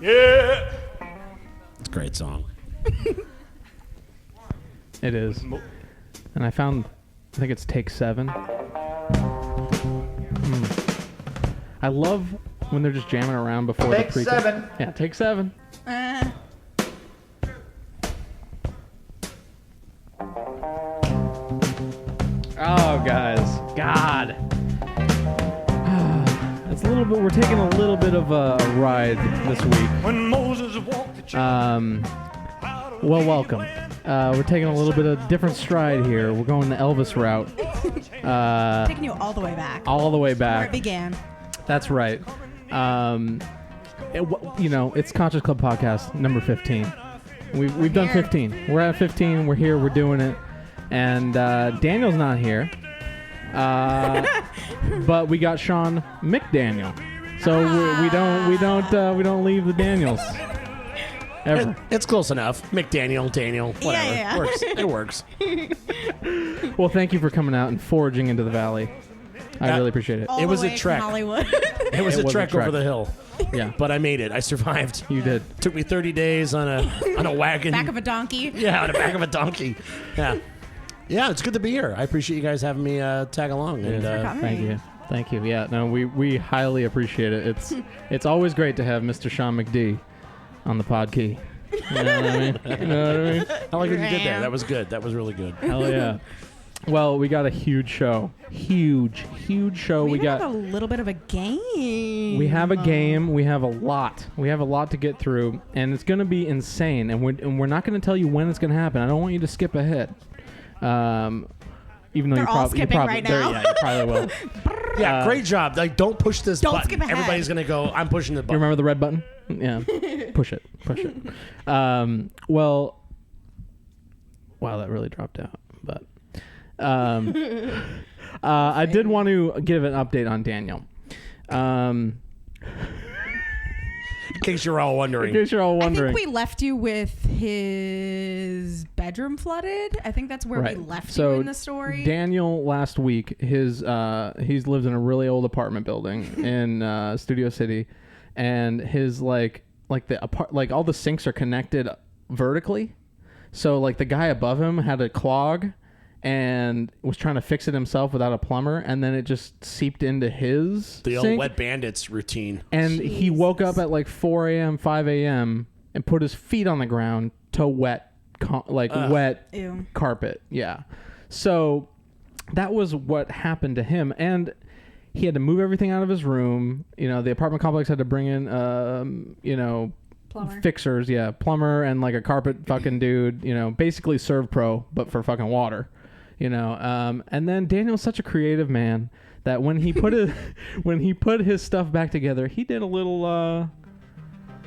Yeah. It's a great song. It is. And I think it's take 7. I love when they're just jamming around before the pre. Take 7. Yeah, take 7. Oh, guys. God. It's a little bit. We're taking a little bit of a ride this week. When Moses walked the Well, welcome. We're taking a little bit of different stride here. We're going the Elvis route. Taking you all the way back. All the way back. Where it began. That's right. It's Conscious Club Podcast number 15. We've done 15. We're at 15. We're here. We're doing it. And Daniel's not here. But we got Shawn McDaniel. So we don't leave the Daniels. Ever. It's close enough. Daniel, whatever. Yeah. It works. Well, thank you for coming out and foraging into the valley. I really appreciate it. All It was the a way trek. from Hollywood. It was a trek over the hill. Yeah. But I made it. I survived. You did. Took me 30 days on a wagon. Back of a donkey. Yeah, on the back of a donkey. Yeah. Yeah, it's good to be here. I appreciate you guys having me tag along. And Thank you. Yeah, no, we highly appreciate it. It's always great to have Mr. Shawn McD on the pod key. You know what I mean? I like what you did there. That was good. That was really good. Hell yeah. Well, we got a huge show. Huge show. We got a little bit of a game. We have a game. We have a lot. We have a lot to get through, and it's going to be insane. And we're not going to tell you when it's going to happen. I don't want you to skip ahead. Even though They're all skipping right now. Yeah, you probably will. Yeah, great job. Like, don't push this Don't button. skip ahead. Everybody's gonna go. I'm pushing the You button. remember the red button? Yeah. Push it. Well, wow, that really dropped out. But I did want to give an update on Daniel. In case you're all wondering. I think we left you with his bedroom flooded. I think that's where we left you in the story. Daniel last week, he's lived in a really old apartment building in Studio City, and his like all the sinks are connected vertically. So like the guy above him had a clog and was trying to fix it himself without a plumber, and then it just seeped into his The sink. old Wet Bandits routine. And he woke up at like 4 a.m., 5 a.m. and put his feet on the ground to wet Ew. carpet. Yeah. So that was what happened to him. And he had to move everything out of his room. You know, the apartment complex had to bring in, Plumber. fixers. Yeah. Plumber and like a carpet fucking dude, basically Serve Pro, but for fucking water. And then Daniel's such a creative man that when he put his stuff back together, he did a little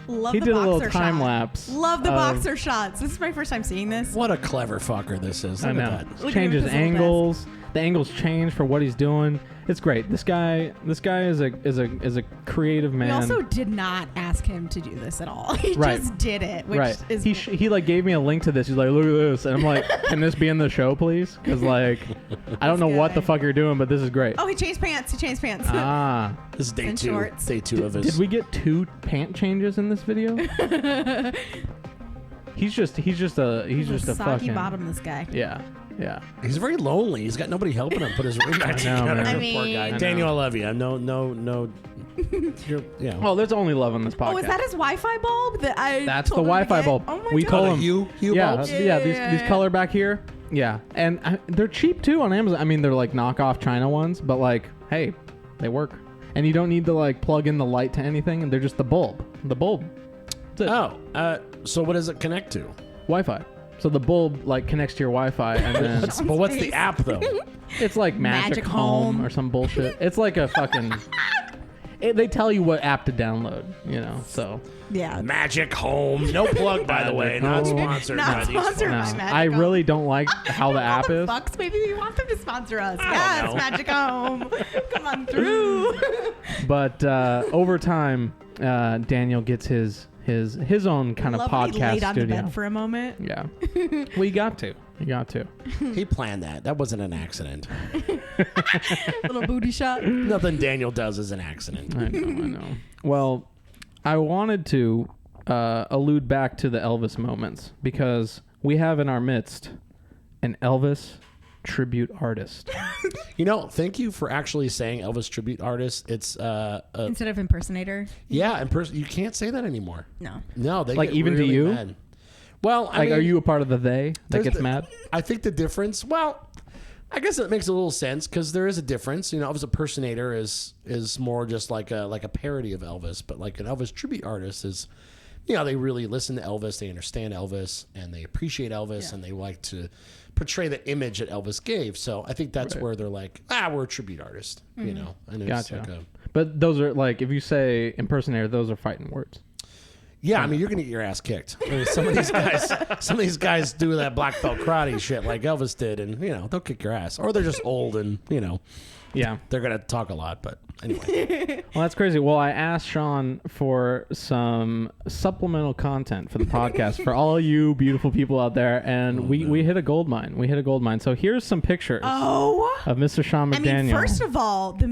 time lapse. Love the boxer shots. This is my first time seeing this. What a clever fucker this is. I Look know. at that. Look at Changes him with his little angles. The angles change for what he's doing. It's great. This guy is a creative man. We also did not ask him to do this at all. He just did it, which is he like gave me a link to this. He's like, look at this, and I'm like, can this be in the show, please? Because like, I don't know what the fuck you're doing, but this is great. Oh, he changed pants. Ah, This is day And two. shorts. Day 2 of his. did we get 2 pant changes in this video? He's just a soggy fucking bottom. This guy. Yeah. He's very lonely. He's got nobody helping him put his room back I know, together. man. I Poor guy. mean- Daniel, I love you. No. Yeah. Oh, there's only love on this podcast. Oh, is that his Wi-Fi bulb? That's the told him to Wi-Fi get? bulb. Oh my We God. told him. Hue Yeah, bulbs? these color back here. Yeah, and they're cheap too on Amazon. I mean, they're like knockoff China ones, but like, hey, they work. And you don't need to like plug in the light to anything, and they're just the bulb. The bulb. That's it. Oh, so what does it connect to? Wi-Fi. So the bulb like connects to your Wi-Fi, and then But what's the app though? it's like Magic Home Home. or some bullshit. It's like a fucking. They tell you what app to download, So Yeah. Magic Home. No plug, by the way. Not sponsored. Not by these sponsored folks. by no, Magic I Home. really don't like how the app is. Fucks, maybe we want them to sponsor us. I Yes, don't know. Magic Home. Come on through. But over time, Daniel gets his own kind of Love when he podcast laid on the studio. bed for a moment. Yeah. Well, you got to. He planned that. That wasn't an accident. Little booty shot. Nothing Daniel does is an accident. I know. Well, I wanted to allude back to the Elvis moments because we have in our midst an Elvis Tribute Artist. Thank you for actually saying Elvis Tribute Artist. It's instead of impersonator. Yeah, you can't say that anymore. No, they like get even really to you. Mad. Well, I mean, are you a part of the they that gets mad? I think the difference. Well, I guess it makes a little sense because there is a difference. Elvis impersonator is more just like a parody of Elvis, but like an Elvis Tribute Artist is. They really listen to Elvis, they understand Elvis, and they appreciate Elvis, and they like to portray the image that Elvis gave. So I think that's where they're like, we're a tribute artist, And it's gotcha. But those are like, if you say impersonator, those are fighting words. Yeah, I mean, you're gonna get your ass kicked. I mean, some of these guys do that black belt karate shit like Elvis did, and they'll kick your ass, or they're just old and Yeah, they're gonna talk a lot. But anyway, well, that's crazy. Well, I asked Shawn for some supplemental content for the podcast for all you beautiful people out there, and we hit a gold mine. We hit a gold mine. So here's some pictures. Of Mr. Shawn McDaniel. I mean, first of all, the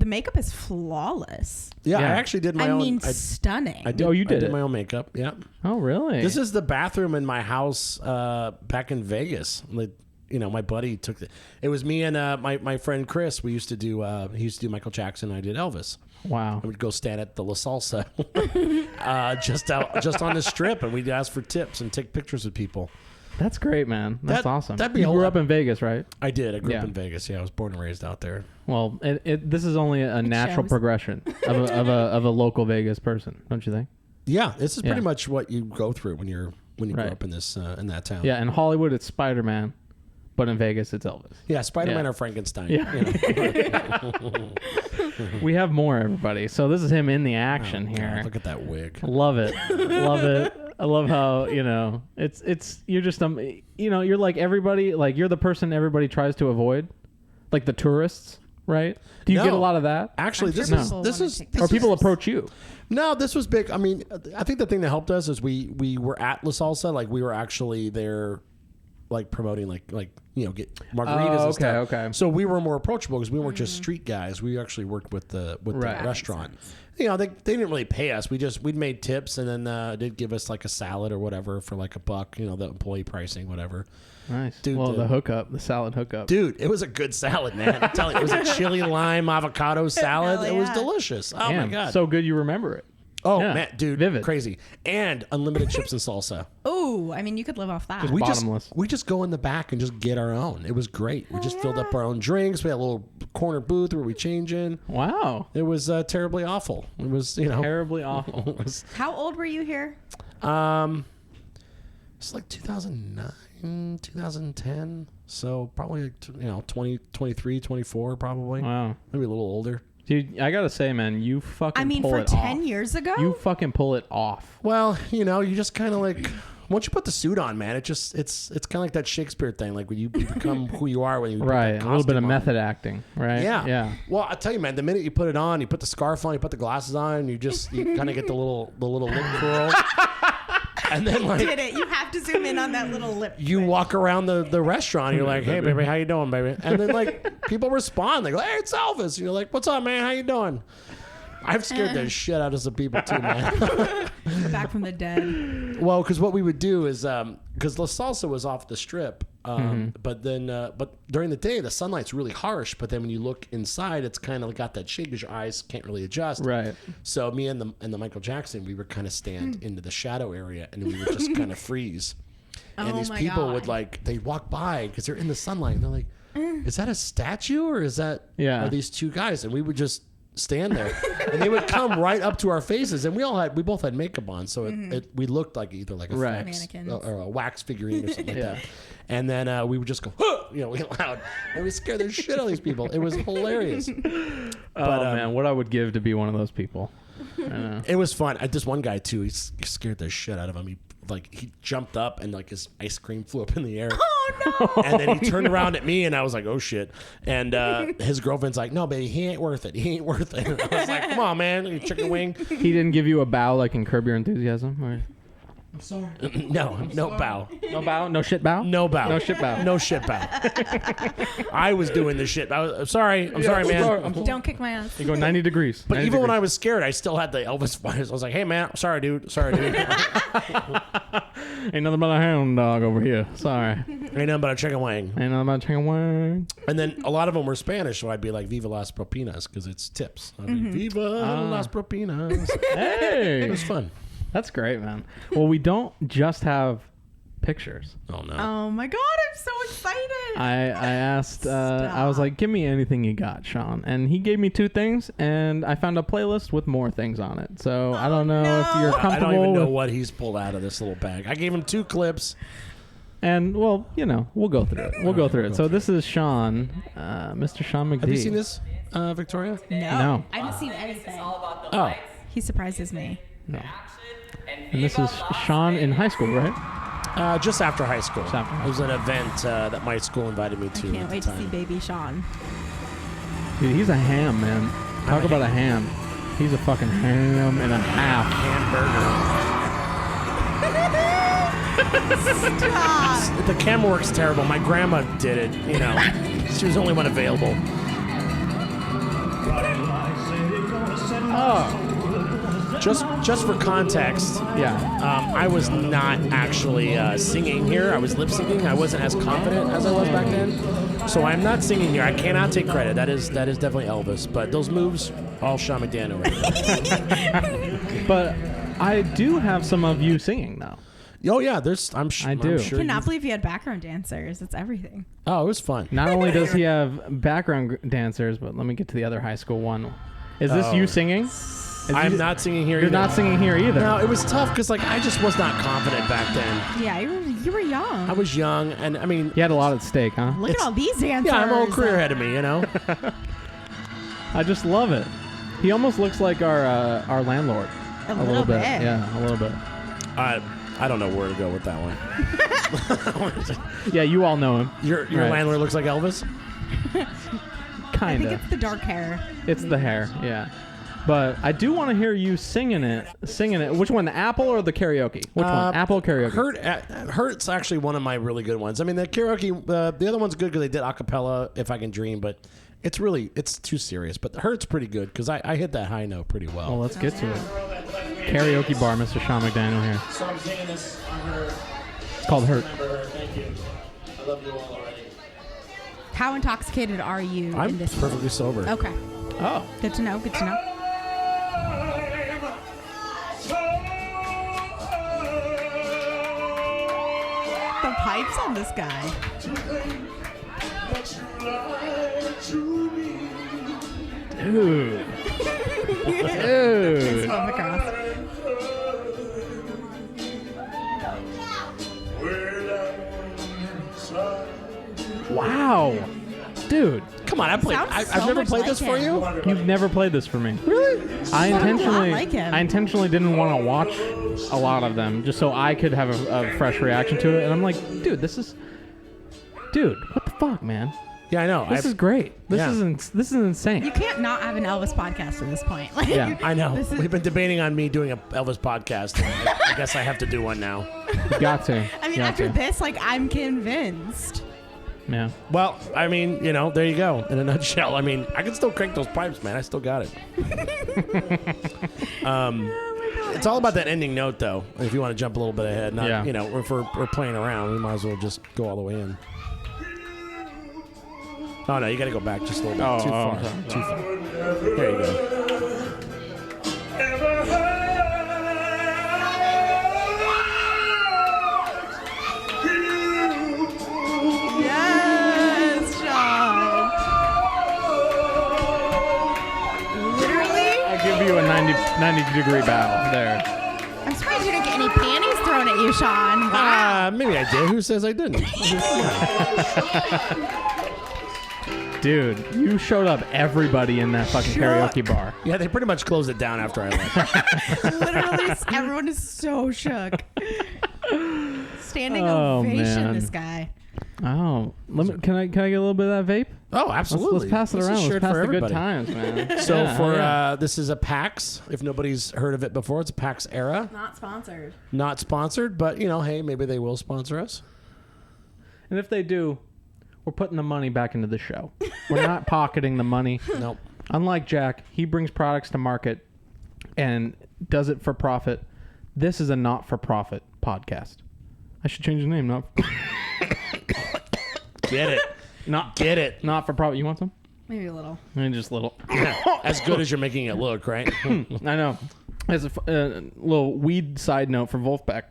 makeup is flawless. Yeah, I actually did my own. I mean, stunning. I did. You did I did my own makeup. Yeah. Oh, really? This is the bathroom in my house back in Vegas. Like, my buddy took it was me and my friend Chris. We used to do he used to do Michael Jackson. I did Elvis. Wow. I would go stand at the La Salsa just on the strip, and we'd ask for tips and take pictures with people. That's great, man. That's awesome. That'd be you grew up in Vegas, right? I did. I grew up in Vegas. Yeah, I was born and raised out there. Well, this is only a natural progression of a local Vegas person, don't you think? Yeah, this is pretty much what you go through when you grow up in this in that town. Yeah, in Hollywood it's Spider-Man, but in Vegas it's Elvis. Yeah, Spider-Man or Frankenstein. Yeah. We have more, everybody. So this is him in the action here. God, look at that wig. Love it. Love it. I love how, it's you're just you're like everybody, like you're the person everybody tries to avoid, like the tourists, right? Do you get a lot of that? Actually, this is or people approach you. No, this was big. I mean, I think the thing that helped us is we were at La Salsa, like we were actually there, like promoting like get margaritas and stuff. Okay. So we were more approachable because we weren't just street guys. We actually worked with the restaurant. They didn't really pay us. We'd made tips and then they'd give us like a salad or whatever for like $1. The employee pricing, whatever. Nice. Dude, the salad hookup. Dude, it was a good salad, man. I'm telling you, it was a chili lime avocado salad. It was delicious. Oh my God. So good you remember it. Oh, man, dude, vivid. Crazy. And unlimited chips and salsa. Oh, I mean, you could live off that. We just go in the back and just get our own. It was great. We just filled up our own drinks. We had a little corner booth where we change in. Wow. It was terribly awful. It was, terribly awful. How old were you here? It's like 2009, 2010. So probably, 20, 23, 24 probably. Wow. Maybe a little older. Dude, I gotta say, man, you fucking pull it off. For 10 years ago? You fucking pull it off. Well, you just kind of like, once you put the suit on, man, it's kind of like that Shakespeare thing. Like when you become who you are when you put that a little bit of on. method acting, right? Yeah. Well, I tell you, man, the minute you put it on, you put the scarf on, you put the glasses on, you kind of get the little lip curl. And then did it? You have to zoom in on that little lip. You walk around the restaurant. You're like, "Hey, baby, how you doing, baby?" And then like people respond. They go, "Hey, it's Elvis." And you're like, "What's up, man? How you doing?" I've scared the shit out of some people too, man. Back from the dead. Well, because what we would do is because La Salsa was off the strip, but during the day the sunlight's really harsh. But then when you look inside, it's kind of got that shade because your eyes can't really adjust. Right. So me and the Michael Jackson, we would kind of stand into the shadow area and we would just kind of freeze. And these people would they'd walk by because they're in the sunlight. And they're like, "Is that a statue or is that are these two guys?" And we would just stand there and they would come right up to our faces, and we both had makeup on, so we looked like either like a mannequin or a wax figurine or something like that. And then we would just go, "Huh!" loud, and we scared the shit out of these people. It was hilarious. But man, what I would give to be one of those people. It was fun. This one guy too, he scared the shit out of him. He jumped up and like his ice cream flew up in the air. Oh no! And then he turned around at me and I was like, "Oh shit!" And his girlfriend's like, "No, baby, he ain't worth it. He ain't worth it." And I was like, "Come on, man, you chicken wing." He didn't give you a bow like in Curb Your Enthusiasm, or? I'm sorry. No bow. No bow? No shit bow? No bow. No shit bow. No shit bow. I was doing the shit. I'm sorry, man. Don't kick my ass. You go 90 degrees. But 90 even when degrees. I was scared, I still had the Elvis voice. I was like, hey, man, sorry, dude. Ain't nothing but a hound dog over here. Sorry. Ain't nothing but a chicken wing. Ain't nothing but a chicken wing. And then a lot of them were Spanish, so I'd be like, Viva las propinas, because it's tips. I'd be, Viva las propinas. Hey. It was fun. That's great, man. Well, we don't just have pictures. Oh, no. Oh my God, I'm so excited. I asked, I was like, give me anything you got, Shawn. And he gave me 2 things, and I found a playlist with more things on it. So I don't know if you're comfortable I don't even know with, what he's pulled out of this little bag. I gave him 2 clips. and, well, we'll go through it. We'll go through it. So this is Shawn, Mr. Shawn McD. Have you seen this, Victoria? No. I haven't seen anything. Oh. He surprises me. No. And this is Shawn in high school, right? Just after high school. Just after high It was an event that my school invited me to. Can't at wait the to see time. baby Shawn. Dude, he's a ham, man. Talk about a ham. He's a fucking ham and a half. Hamburger. Stop. The camera work's terrible. My grandma did it. She was the only one available. Oh. Just for context, Yeah. I was not actually singing here. I was lip syncing. I wasn't as confident as I was back then. So I'm not singing here. I cannot take credit. That is definitely Elvis. But those moves, all Shawn McDaniel. Right? But I do have some of you singing, though. Oh yeah, I'm do. sure. Cannot believe you had background dancers. That's everything. Oh, it was fun. Not only does he have background dancers, but let me get to the other high school one. Is this you singing? I'm not singing here. You're either. not singing here either. No, it was tough because I just was not confident back then. Yeah, you were young. I was young, and I mean, You had a lot at stake, huh? Look at all these dancers. yeah, I'm a whole career ahead of me. I just love it. He almost looks like our landlord. A little bit. Yeah, a little bit. I don't know where to go with that one. Yeah, you all know him. Your Right. landlord looks like Elvis. I Kind think of. it's the dark hair. It's the hair, yeah. But I do want to hear you singing it. Which one, the Apple or the karaoke? Which one? Apple or karaoke? Hurt's actually one of my really good ones. I mean, the karaoke, the other one's good because they did a cappella, If I Can Dream, but it's too serious. But Hurt's pretty good because I hit that high note pretty well. Well, let's get to it. Karaoke bar, Mr. Shawn McDaniel here. So I'm singing this on her. It's called Hurt. Thank you. I love you all already. How intoxicated are you I'm in this? perfectly sober. Okay. Oh. Good to know. Good to know. The pipes on this guy. Dude. It's Dude. on the cross. Wow. Dude, Come on, I've Sounds so never much played like this for him. you. you've never played this for me. Really? I intentionally, like him. I intentionally didn't want to watch a lot of them just so I could have a fresh reaction to it. And I'm like, dude, what the fuck, man? Yeah, I know. This is great. This Yeah. is insane. You can't not have an Elvis podcast at this point. Like, Yeah. I know. This is- We've been debating on me doing a Elvis podcast. I guess I have to do one now. You got to. I mean, Got after to. this, I'm convinced. Yeah. Well, I mean, there you go. In a nutshell, I mean, I can still crank those pipes, man. I still got it. It's all about that ending note, though. If you want to jump a little bit ahead, not Yeah. if we're playing around, we might as well just go all the way in. Oh no, you got to go back just a little bit. Oh, Too far. sorry. Too far. There you go. Yes, Shawn. Literally, I'll give you a 90-degree bow there. I'm surprised you didn't get any panties thrown at you, Shawn. Wow. Maybe I did. Who says I didn't? Dude, you showed up everybody in that fucking karaoke bar. Yeah, they pretty much closed it down after I left. Literally, everyone is so shook. Standing Oh, ovation, man. this guy. Oh, can I get a little bit of that vape? Oh, absolutely. Let's pass it around. Let's pass the good times, man. So this is a PAX. If nobody's heard of it before, it's a PAX era. Not sponsored. Not sponsored, but hey, maybe they will sponsor us. And if they do, we're putting the money back into the show. We're not pocketing the money. Nope. Unlike Jack, he brings products to market and does it for profit. This is a not-for-profit podcast. I should change the name. Get it. Get it. Not for profit. You want some? Maybe a little. Maybe just a little. As good as you're making it look, right? I know. As a little weed side note for Vulfpeck.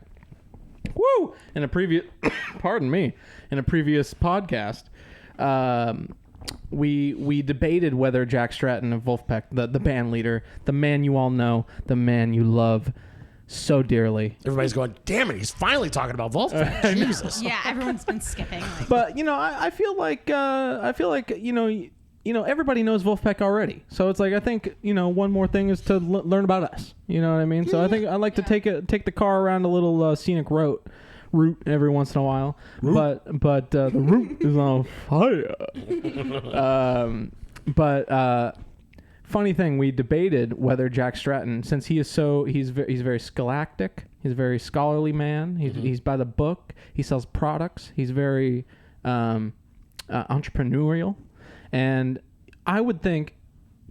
Woo! In a previous, pardon me, in a previous podcast, we debated whether Jack Stratton of Vulfpeck, the band leader, the man you all know, the man you love so dearly. Everybody's going, damn it, he's finally talking about Vulfpeck. Jesus. Yeah, everyone's been skipping. But I feel like everybody knows Vulfpeck already. So it's like I think one more thing is to learn about us. You know what I mean? So I think I like to take the car around a little scenic route every once in a while. But the route is on fire. Funny thing, we debated whether Jack Stratton, since he's very scholastic, he's a very scholarly man. He's by the book. He sells products. He's very entrepreneurial, and I would think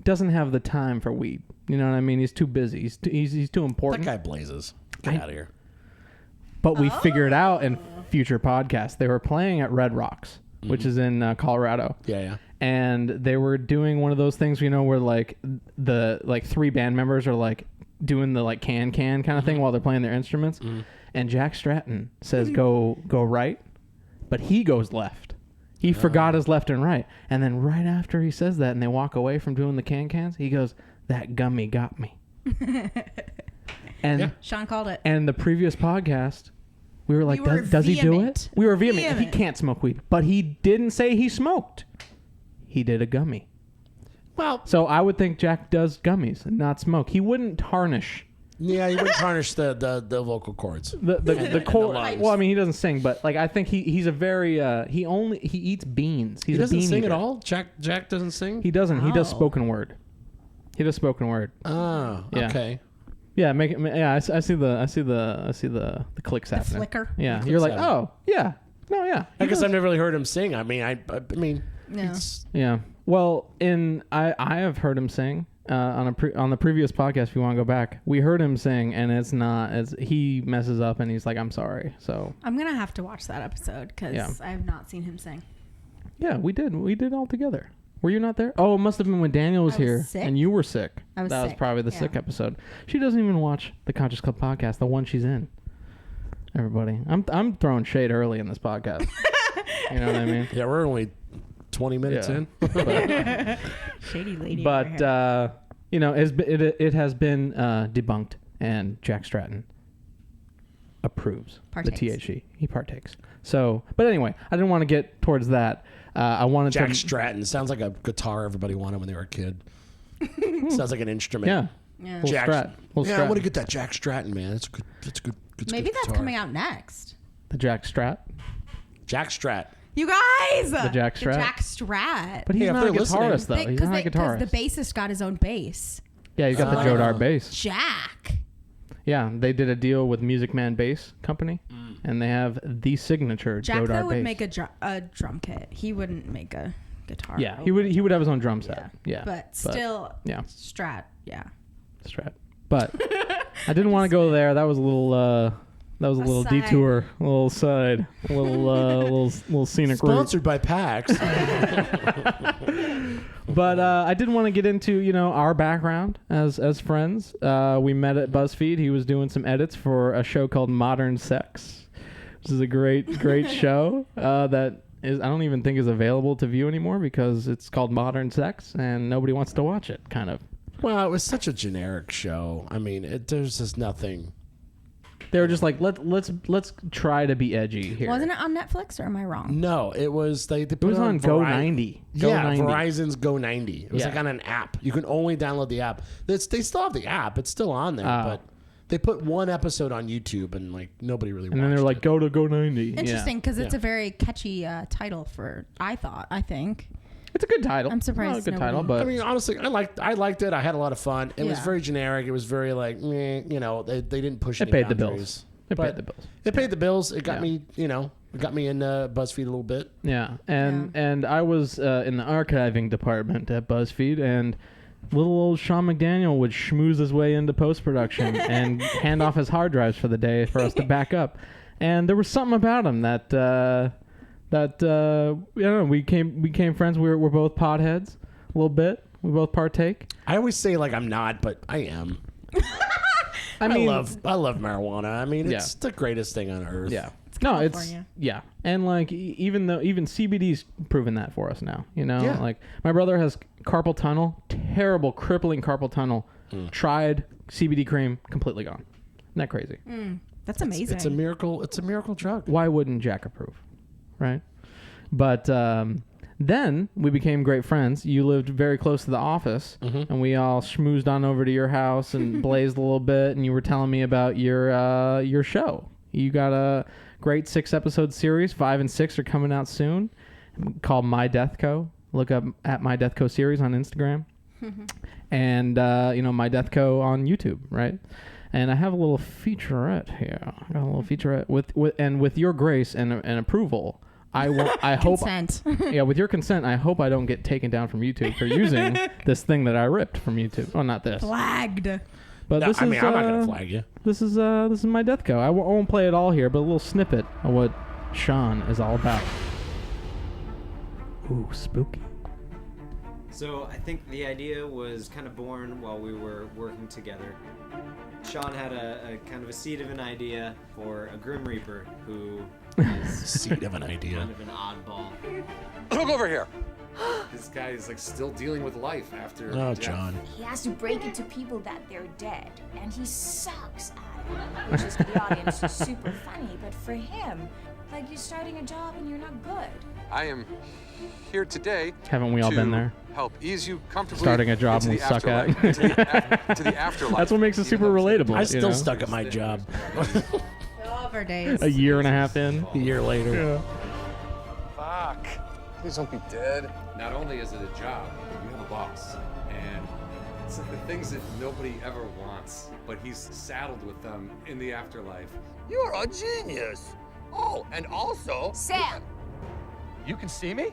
doesn't have the time for weed. You know what I mean? He's too busy. He's too important. That guy blazes. Get out of here. But we figured out in future podcasts they were playing at Red Rocks, which is in Colorado. Yeah. And they were doing one of those things, where like the three band members are like doing the like can kind of thing while they're playing their instruments. And Jack Stratton says go right, but he goes left. He forgot his left and right. And then right after he says that and they walk away from doing the cans, he goes, "That gummy got me." And Shawn called it. And the previous podcast, we were like, does he do it? We were vehement. He can't smoke weed. But he didn't say he smoked. He did a gummy. Well, so I would think Jack does gummies and not smoke. He wouldn't tarnish. Yeah, he wouldn't tarnish the vocal cords. The cord. Well, I mean, he doesn't sing, but like I think he's a very he eats beans. He doesn't sing at all. Jack doesn't sing. He doesn't. He does spoken word. Oh, yeah. Okay. Yeah, make it. Yeah, I see the clicks happening. Flicker. Yeah, you're like, oh yeah, no, yeah. I guess I've never really heard him sing. I mean, no. Yeah. Well, I have heard him sing on the previous podcast. If you want to go back, we heard him sing, and it's not as he messes up, and he's like, "I'm sorry." So I'm gonna have to watch that episode because I have not seen him sing. Yeah, we did all together. Were you not there? Oh, it must have been when Daniel was here sick. and you were sick. That was probably the sick episode. She doesn't even watch the Conscious Club podcast, the one she's in. Everybody, I'm throwing shade early in this podcast. You know what I mean? Yeah, we're only 20 minutes in. Shady lady. But it has been debunked, and Jack Stratton approves the THC. He partakes. So, but anyway, I didn't want to get towards that. I wanted Jack Stratton sounds like a guitar everybody wanted when they were a kid. Sounds like an instrument. Yeah. I want to get that Jack Stratton, man. It's a good. Maybe that's guitar. coming out next. The Jack Strat. Jack Strat. You guys. The Jack Strat. The Jack Strat. But he's not a guitarist, though. He's not a guitarist. Because the bassist got his own bass. Yeah, he's got the Joe Dart bass. Jack. Yeah, they did a deal with Music Man Bass Company, and they have the signature Joe Dart bass. Jack would make a drum kit. He wouldn't make a guitar. Yeah, he would have his own drum set. Yeah. But still, yeah. Strat. Yeah. Strat. But I didn't want to go there. That was a little detour, a little side, a little scenic route. Sponsored by PAX. But I did want to get into our background as friends. We met at BuzzFeed. He was doing some edits for a show called Modern Sex, which is a great show that is I don't even think is available to view anymore because it's called Modern Sex and nobody wants to watch it. Kind of. Well, it was such a generic show. I mean, there's just nothing. They were just like, let's try to be edgy here. Wasn't it on Netflix, or am I wrong? No, it was. They put it was on Go 90. Verizon's Go 90. It was like on an app. You can only download the app. They still have the app. It's still on there, but They put one episode on YouTube and like nobody really. And then they're like, go 90. Interesting, because it's a very catchy title for. I think. It's a good title. I'm surprised. Not a good title, but I mean, honestly, I liked it. I had a lot of fun. It was very generic. It was very like, meh, you know, they didn't push. it paid the bills. It paid the bills. It paid the bills. It got me, you know, it got me in BuzzFeed a little bit. Yeah, and I was in the archiving department at BuzzFeed, and little old Shawn McDaniel would schmooze his way into post-production and hand off his hard drives for the day for us to back up. And there was something about him that I don't know, we became friends. We're both potheads a little bit. We both partake. I always say like I'm not, but I am. I love marijuana. I mean, it's the greatest thing on earth. Yeah. California. And like even CBD's proven that for us now. You know, like my brother has carpal tunnel, terrible, crippling carpal tunnel. Tried CBD cream, completely gone. Isn't that crazy? That's amazing. It's a miracle. It's a miracle drug. Why wouldn't Jack approve? Right. But then we became great friends. You lived very close to the office, and we all schmoozed on over to your house and blazed a little bit. And you were telling me about your show. You got a great 6-episode series. 5 and 6 are coming out soon, called My Death Co. Look up at My Death Co. series on Instagram, and My Death Co. on YouTube, right? And I have a little featurette here. I got a little featurette with your grace and approval. I hope. Consent. Yeah, with your consent, I hope I don't get taken down from YouTube for using this thing that I ripped from YouTube. Oh, not this. Flagged. But No, this I'm is. not gonna flag you. This is My Death Co. I won't play it all here, but a little snippet of what Shawn is all about. Ooh, spooky. So I think the idea was kind of born while we were working together. Shawn had a kind of a seed of an idea for a Grim Reaper who is Seed of an idea. kind of an oddball. Look over here. This guy is like still dealing with life after Oh, death. John. He has to break it to people that they're dead, and he sucks at it. Which is for the audience super funny, but for him, like you're starting a job and you're not good. I am here today. Haven't we all to been there? Help ease you comfortably Starting a job into we the suck at. afterlife, to the afterlife. That's what makes it super relatable. I'm you still know? stuck at my job. All of our days. A year and a half in. A year later. Fuck. Please don't be dead. Not only is it a job, but you have a boss. And it's like the things that nobody ever wants, but he's saddled with them in the afterlife. You're a genius. Oh, and also, Sam! you can see me?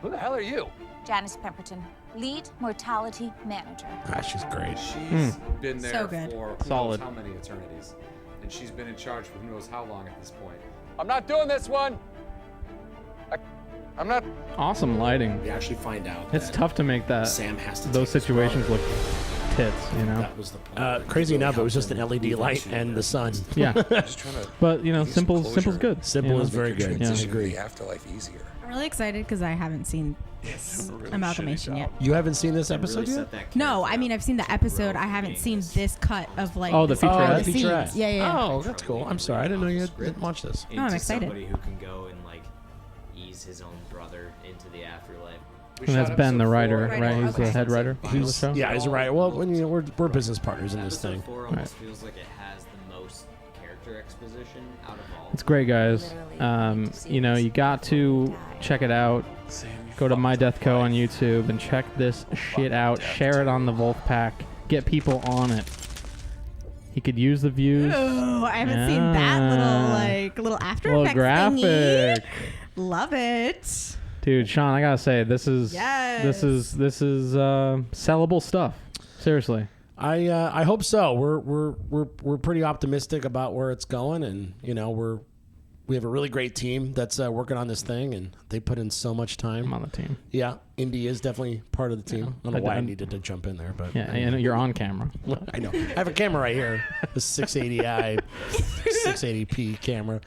Who the hell are you? Janice Pemberton, lead mortality manager. Gosh, she's great. She's been there So good. for who Solid. knows how many eternities. And she's been in charge for who knows how long at this point. I'm not doing this one. I'm not. Awesome lighting. We actually find out It's that tough to make that Sam has to those take his situations brother. look tits, you know. That was the plan. Crazy enough, it was just an LED light and the sun. Yeah, Just trying to but you know, Need some simple's closure. good. Simple you know? is very good. Yeah. I transition to agree. the afterlife easier. I'm really excited because I haven't seen Amalgamation yet. You haven't seen this Really episode set yet? that No, character I mean up I've seen the to episode. grow I haven't being seen this cut of like Oh, the the featurette? scenes. featurette. Yeah, yeah. Oh, that's cool. I'm sorry. I didn't know you had watched this. into I'm excited. Somebody who can go and like ease his own brother into the afterlife. We And that's shot Ben, the episode writer, 4. right? He's the Okay. head writer of the He's, show. yeah, he's right. Well, when we're business partners in this Episode thing. 4 almost feels like it has the most character exposition out of all. It's great, guys. You know, you got to check it out. Go to My Death Co. on YouTube and check this shit out. Share it on the Vulfpeck. Get people on it. He could use the views. Oh, I haven't seen that little After Little Effects graphic. thingy. Love it. Dude, Shawn, I gotta say, this is Yes. sellable stuff. Seriously. I hope so. We're pretty optimistic about where it's going, and you know we have a really great team that's working on this thing, and they put in so much time. I'm on the team. Yeah, Indy is definitely part of the team. I don't know why I needed to jump in there, but Yeah, and you're on camera. I know. I have a camera right here, the 680i, 680p camera.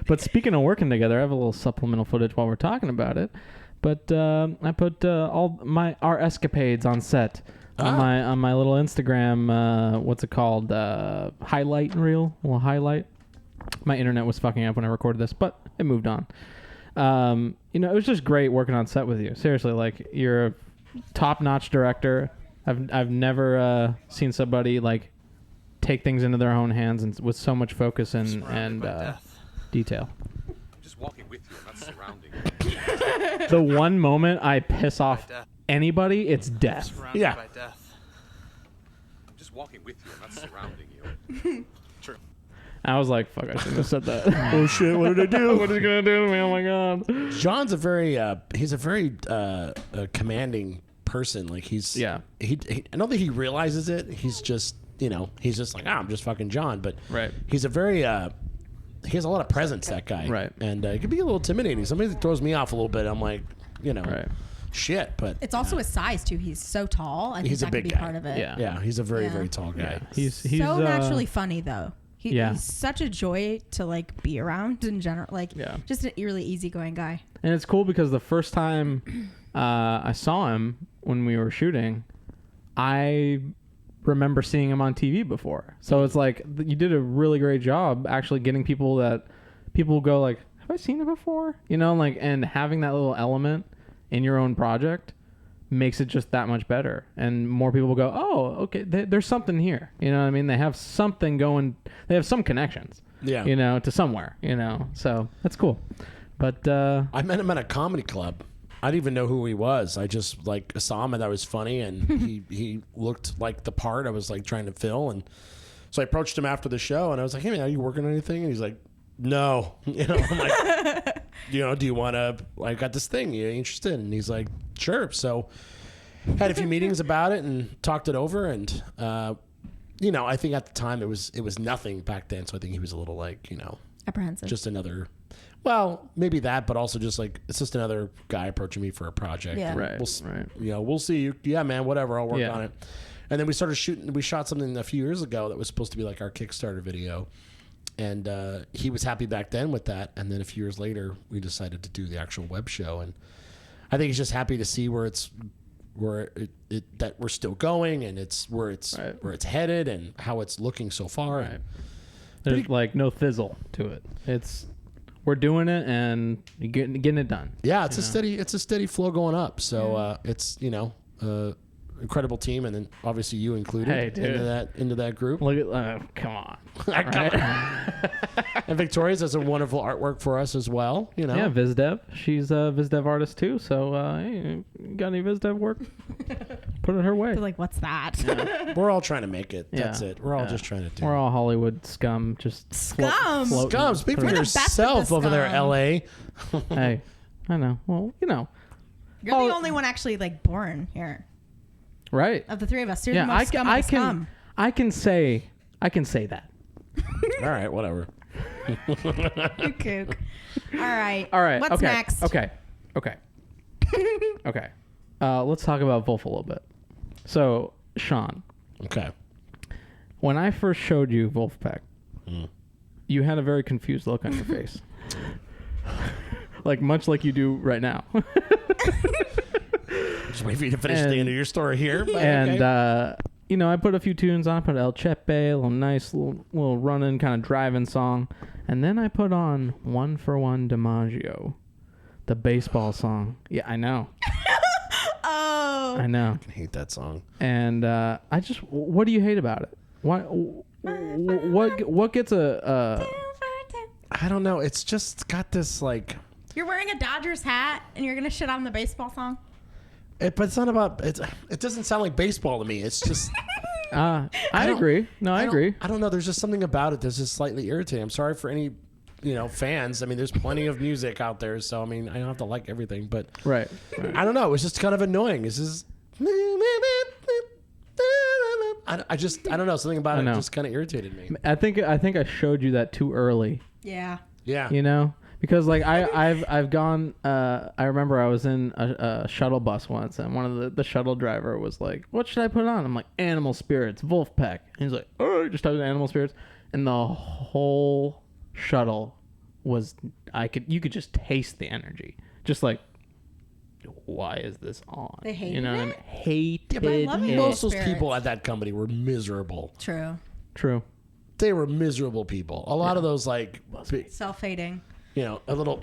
But speaking of working together, I have a little supplemental footage while we're talking about it. But I put all our escapades on set on my little Instagram. What's it called? Highlight reel. Well, highlight. My internet was fucking up when I recorded this, but it moved on. You know, it was just great working on set with you. Seriously, like you're a top-notch director. I've never seen somebody like take things into their own hands and with so much focus and detail. I'm just walking with you, not surrounding you. The one moment I piss off anybody, it's death. Yeah. I'm just walking with you, not surrounding you. True. I was like, fuck, I shouldn't have said that. Oh shit, what did I do? What is he gonna do to me? Oh my god. John's a very commanding person. Like he I don't think he realizes it. He's just he's just like, I'm just fucking John. But Right. he's a very he has a lot of presence, that guy. Right. And it can be a little intimidating. Somebody that throws me off a little bit, I'm like, Right. shit. But It's also his size too. He's so tall. I think He's a that big could be guy. part of it. Yeah. he's a very, Yeah. very tall guy. He's So naturally funny though. Yeah. He's such a joy to like be around in general. Like Yeah. just a really easygoing guy. And it's cool because the first time I saw him when we were shooting, I remember seeing him on TV before. So it's like you did a really great job actually getting people go like, have I seen it before? And having that little element in your own project makes it just that much better. And more people will go, oh, okay, there's something here. You know what I mean? They have something going. They have some connections. Yeah. To somewhere. So that's cool. But I met him at a comedy club. I didn't even know who he was. I just saw him and that was funny, and he looked like the part I was trying to fill. And so I approached him after the show and I was like, hey man, are you working on anything? And he's like, no. I'm like, do you want to, I got this thing, you interested? And he's like, sure. So had a few meetings about it and talked it over, and I think at the time it was nothing back then. So I think he was a little Apprehensive. just another, well, maybe that, but also just it's just another guy approaching me for a project. Yeah. Right, We'll see you. Yeah, man, whatever. I'll work Yeah. on it. And then we started shooting. We shot something a few years ago that was supposed to be like our Kickstarter video. And he was happy back then with that. And then a few years later, we decided to do the actual web show. And I think he's just happy to see that we're still going, and where it's headed and how it's looking so far. Right. There's no fizzle to it. We're doing it and getting it done. Yeah, it's a steady flow going up. So it's incredible team, and then obviously you included Hey, dude. into that group. Look at come on. And Victoria's does a wonderful artwork for us as well. Yeah, VizDev. She's a VizDev artist too. So hey, got any VizDev work? Put it her way. They're like, what's that? We're all trying to make it. That's Yeah. it. We're all just trying to do. We're all Hollywood scum. Just Scum. floating. Scum. Speak for We're the best with yourself the over there, scum. L.A. Hey, I know. Well, You're the only one actually born here right. of the three of us. You're Yeah, the most scum of the scum. I can say that. All right, whatever. You kook. All right. What's okay. next? Okay. Let's talk about Vulf a little bit. So, Shawn, Okay. when I first showed you Vulfpeck, you had a very confused look on your face. Much like you do right now. Just wait for you to finish the end of your story here. But And, okay. I put a few tunes on. I put El Chepe, a little nice, little running, kind of driving song. And then I put on One for One DiMaggio, the baseball song. Yeah, I know. Oh. I know. I hate that song. And what do you hate about it? What gets a I don't know. It's just got this You're wearing a Dodgers hat and you're gonna shit on the baseball song. but it's not about it. It doesn't sound like baseball to me. It's just. I don't- agree. No, I agree. I don't know. There's just something about it that's just slightly irritating. I'm sorry for any, fans. I mean, there's plenty of music out there, so I mean, I don't have to like everything, but Right. I don't know. It was just kind of annoying. It's just. I don't know. Something about I know. it just kind of irritated me. I think I showed you that too early. Yeah. Yeah. Because I've gone. I remember I was in a shuttle bus once, and one of the shuttle driver was like, "What should I put on?" I'm like, "Animal Spirits, Vulfpeck." And he's like, "Oh, just type in Animal Spirits," and the whole shuttle was you could just taste the energy, just like. Why is this on? They hated you know what I mean? it? Hated Yeah, but I love it. Most of those Spirits. people at that company were miserable. True. True. They were miserable people. A lot of those Self-hating. a little.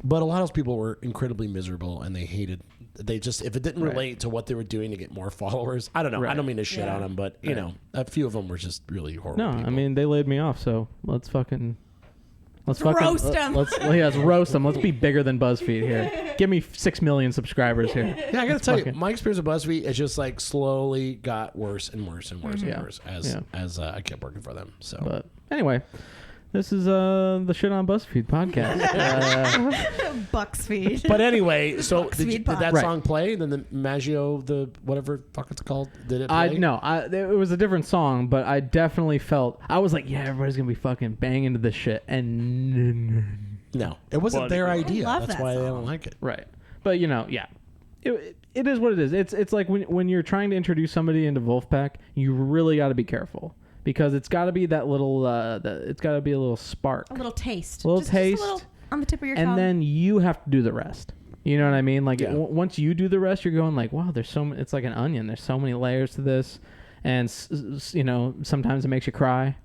But a lot of those people were incredibly miserable, and they hated they just, if it didn't relate to what they were doing to get more followers, I don't know. I don't mean to shit on them, but you know, a few of them were just really horrible. No, people. I mean they laid me off, so let's fucking roast them. Let's roast them. Let's be bigger than BuzzFeed here. Give me 6 million subscribers here. Yeah, I gotta tell you, my experience with BuzzFeed is just like slowly got worse and worse and worse and worse as I kept working for them. So, but anyway, this is the Shit on BuzzFeed podcast. Bucksfeed. But anyway, so did that Right. song play? Then the Maggio, the whatever fuck it's called, did it play? It was a different song, but I definitely felt I was like, yeah, everybody's gonna be fucking banging to this shit, and no, it wasn't their idea. love That's that why they song. don't like it. right. But you know, yeah. It is what it is. It's like when you're trying to introduce somebody into Vulfpeck, you really got to be careful. Because it's got to be that little, it's got to be a little spark. A little taste. A little Just taste. a little on the tip of your tongue. And then you have to do the rest. You know what I mean? Like once you do the rest, you're going like, wow, there's so many, it's like an onion. There's so many layers to this. And, you know, sometimes it makes you cry,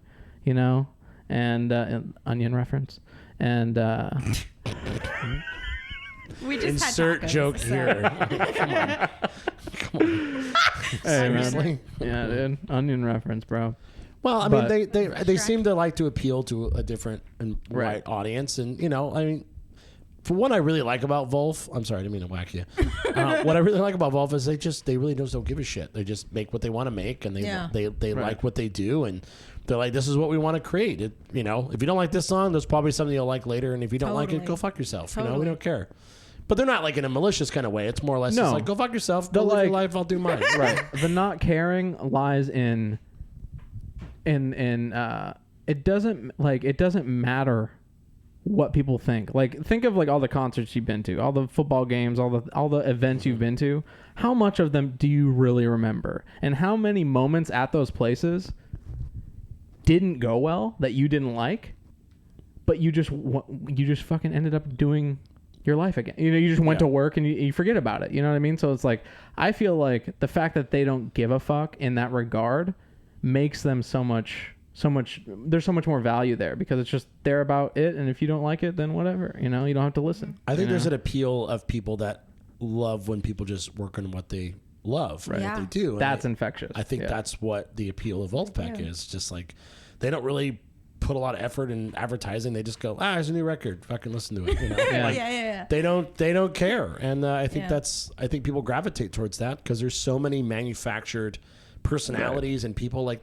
you know, and an onion reference. And we just insert had tacos, joke so. here. Come on. Seriously. Yeah, dude. Onion reference, bro. Well, I But- mean, they seem to like to appeal to a different and right audience, and you know, I mean, for what I really like about Vulf, I'm sorry, I didn't mean to whack you. What I really like about Vulf is they really just don't give a shit. They just make what they want to make, and they like what they do, and they're like, this is what we want to create. It, you know, if you don't like this song, there's probably something you'll like later, and if you don't like it, go fuck yourself. You know, we don't care. But they're not like in a malicious kind of way. It's more or less just like, go fuck yourself. Go live your life. I'll do mine. Right. The not caring lies in it doesn't matter what people think. Like, think of like all the concerts you've been to, all the football games, all the events you've been to. How much of them do you really remember? And how many moments at those places didn't go well that you didn't like, but you just fucking ended up doing your life again. You know, you just went to work and you forget about it. You know what I mean? So it's like, I feel like the fact that they don't give a fuck in that regard makes them so much, there's so much more value there, because it's just, they're about it. And if you don't like it, then whatever, you know, you don't have to listen. I think there's an appeal of people that love when people just work on what they love, right? Yeah. They do. And That's infectious. I think that's what the appeal of Vulfpeck is. Just like, they don't really put a lot of effort in advertising. They just go, there's a new record, fucking listen to it. You know? Yeah. They don't care, and I think I think people gravitate towards that because there's so many manufactured personalities and people like,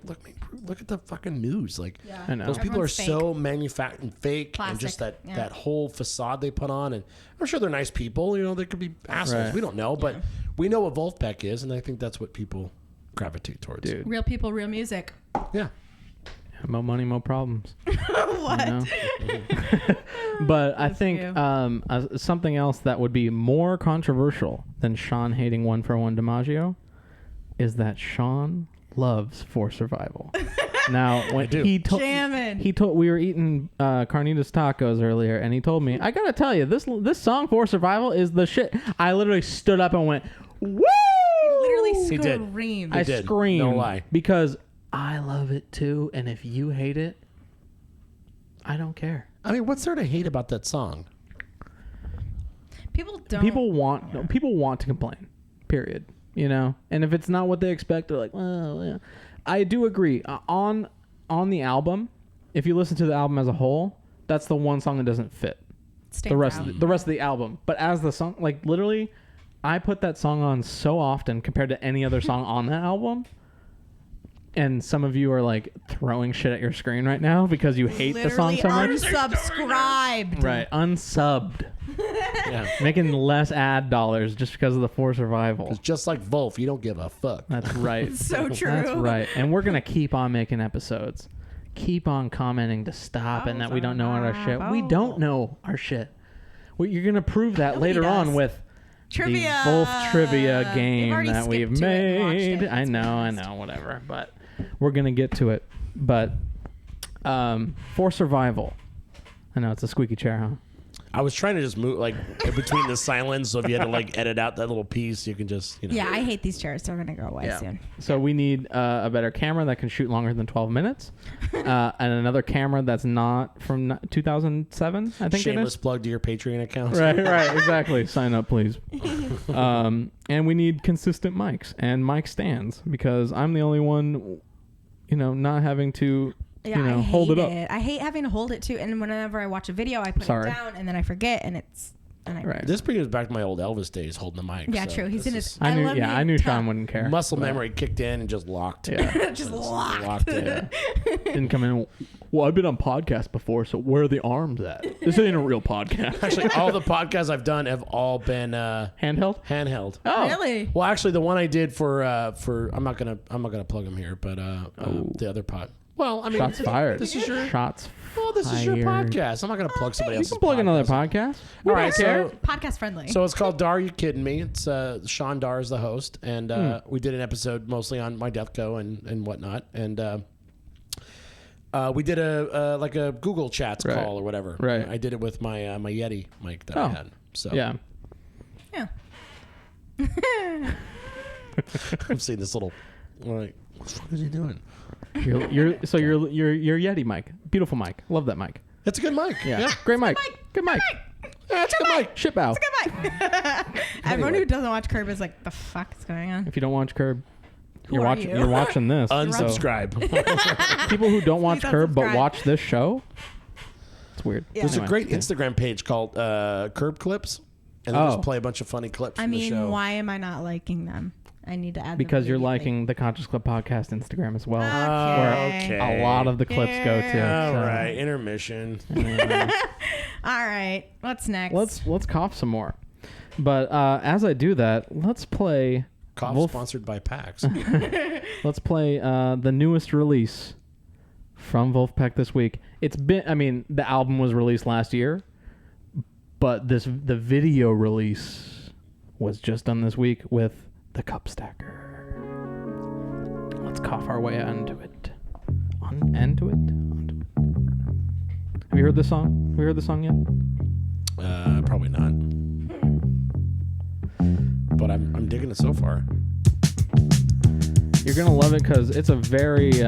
look at the fucking news. Like, I know. those people Everyone's are so manufactured and fake, Plastic. and just that whole facade they put on. And I'm sure they're nice people. You know, they could be assholes. Right. We don't know, but we know what Vulfpeck is, and I think that's what people gravitate towards. Dude. Real people, real music. Yeah. More money, more problems. What? You know? But I think something else that would be more controversial than Shawn hating 1-for-1 DiMaggio is that Shawn loves For Survival. Now, when he told we were eating carnitas tacos earlier, and he told me, I gotta tell you, this song For Survival is the shit. I literally stood up and went, woo! Literally He did. screamed. I did. screamed. No lie. Because I love it too, and if you hate it, I don't care. I mean, what's there to hate about that song? People don't. People want to complain. Period. You know, and if it's not what they expect, they're like, well, yeah. I do agree. On the album, if you listen to the album as a whole, that's the one song that doesn't fit the rest of the album. But as the song, like literally, I put that song on so often compared to any other song on that album. And some of you are like throwing shit at your screen right now because you hate the song so much. Unsubscribed. Right, unsubbed. Making less ad dollars just because of the For Survival. It's just like Vulf. You don't give a fuck. That's right. So true. That's right. And we're gonna keep on making episodes. Keep on commenting to stop and that we don't know our shit. We don't know our shit. Well, you're gonna prove that Nobody later on does. with Trivia. the Vulf Trivia They've game already that we've skipped to it and watched made. it. I know, whatever. But we're gonna get to it. But For Survival. I know it's a squeaky chair, huh? I was trying to just move like in between the silence, so if you had to like edit out that little piece, you can just Yeah, I hate these chairs. They're gonna go away soon. So we need a better camera that can shoot longer than 12 minutes, and another camera that's not from 2007. I think Shameless it is. plug to your Patreon account. Right, exactly. Sign up, please. And we need consistent mics and mic stands because I'm the only one, not having to. Yeah, I hold it up. I hate having to hold it too. And whenever I watch a video, I put it down and then I forget, and it's. Right. This brings us back to my old Elvis days, holding the mic. Yeah, so true. He's in his. I knew Shawn wouldn't care. Muscle memory kicked in and just locked. Yeah, just locked. in. Didn't come in. Well, I've been on podcasts before, so where are the arms at? This ain't a real podcast. Actually, all the podcasts I've done have all been handheld. Oh, really? Well, actually, the one I did for I'm not gonna plug them here, but the other pod. Well, I mean, shots fired. This is your shots. Well, this is your podcast. I'm not gonna plug somebody else's. You can plug another podcast. All right, so podcast friendly. So it's called Dar. Are You Kidding Me? It's Sean Dar is the host, and we did an episode mostly on my Deathco and whatnot, and we did a like a Google Chats call or whatever. Right. I did it with my my Yeti mic that I had. So Yeah. I'm seeing this little like, what the fuck is he doing? Your Yeti mic, beautiful mic, love that mic. It's a good mic. Yeah. Great mic. Good mic. Yeah, it's a good mic. Shit bow. Everyone who doesn't watch Curb is like, the fuck is going on? If you don't watch Curb, you're are watching. you? You're watching this. Unsubscribe. People who don't watch Please Curb but unsubscribe. watch this show, it's weird. Yeah. There's a Anyway, great yeah. Instagram page called Curb Clips, and they just play a bunch of funny clips I from the mean, show. why am I not liking them? I need to add them Because you're immediately. liking the Conscious Club podcast Instagram as well, Okay. where a lot of the clips go to. All so, right, intermission. All right. What's next? Let's cough some more. But as I do that, let's play. Cough sponsored by PAX. Let's play the newest release from Vulfpeck this week. It's been. I mean, the album was released last year, but the video release was just done this week with the Cup Stacker. Let's cough our way onto it. Onto it. Have you heard this song? Have you heard the song yet? Probably not. But I'm digging it so far. You're gonna love it because it's a very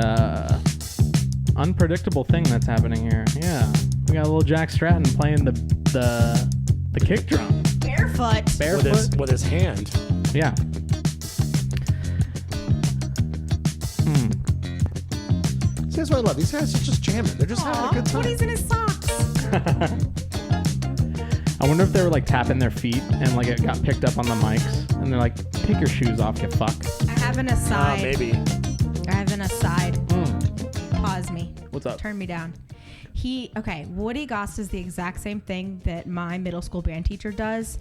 unpredictable thing that's happening here. Yeah, we got a little Jack Stratton playing the kick drum. Barefoot. With his hand. Yeah. See, that's what I love. These guys are just jamming. They're just having a good time. Woody's in his socks. I wonder if they were like tapping their feet and like it got picked up on the mics and they're like, "Take your shoes off, you fuck." I have an aside. Maybe. I have an aside. Pause me. What's up? Turn me down. Woody Goss does the exact same thing that my middle school band teacher does.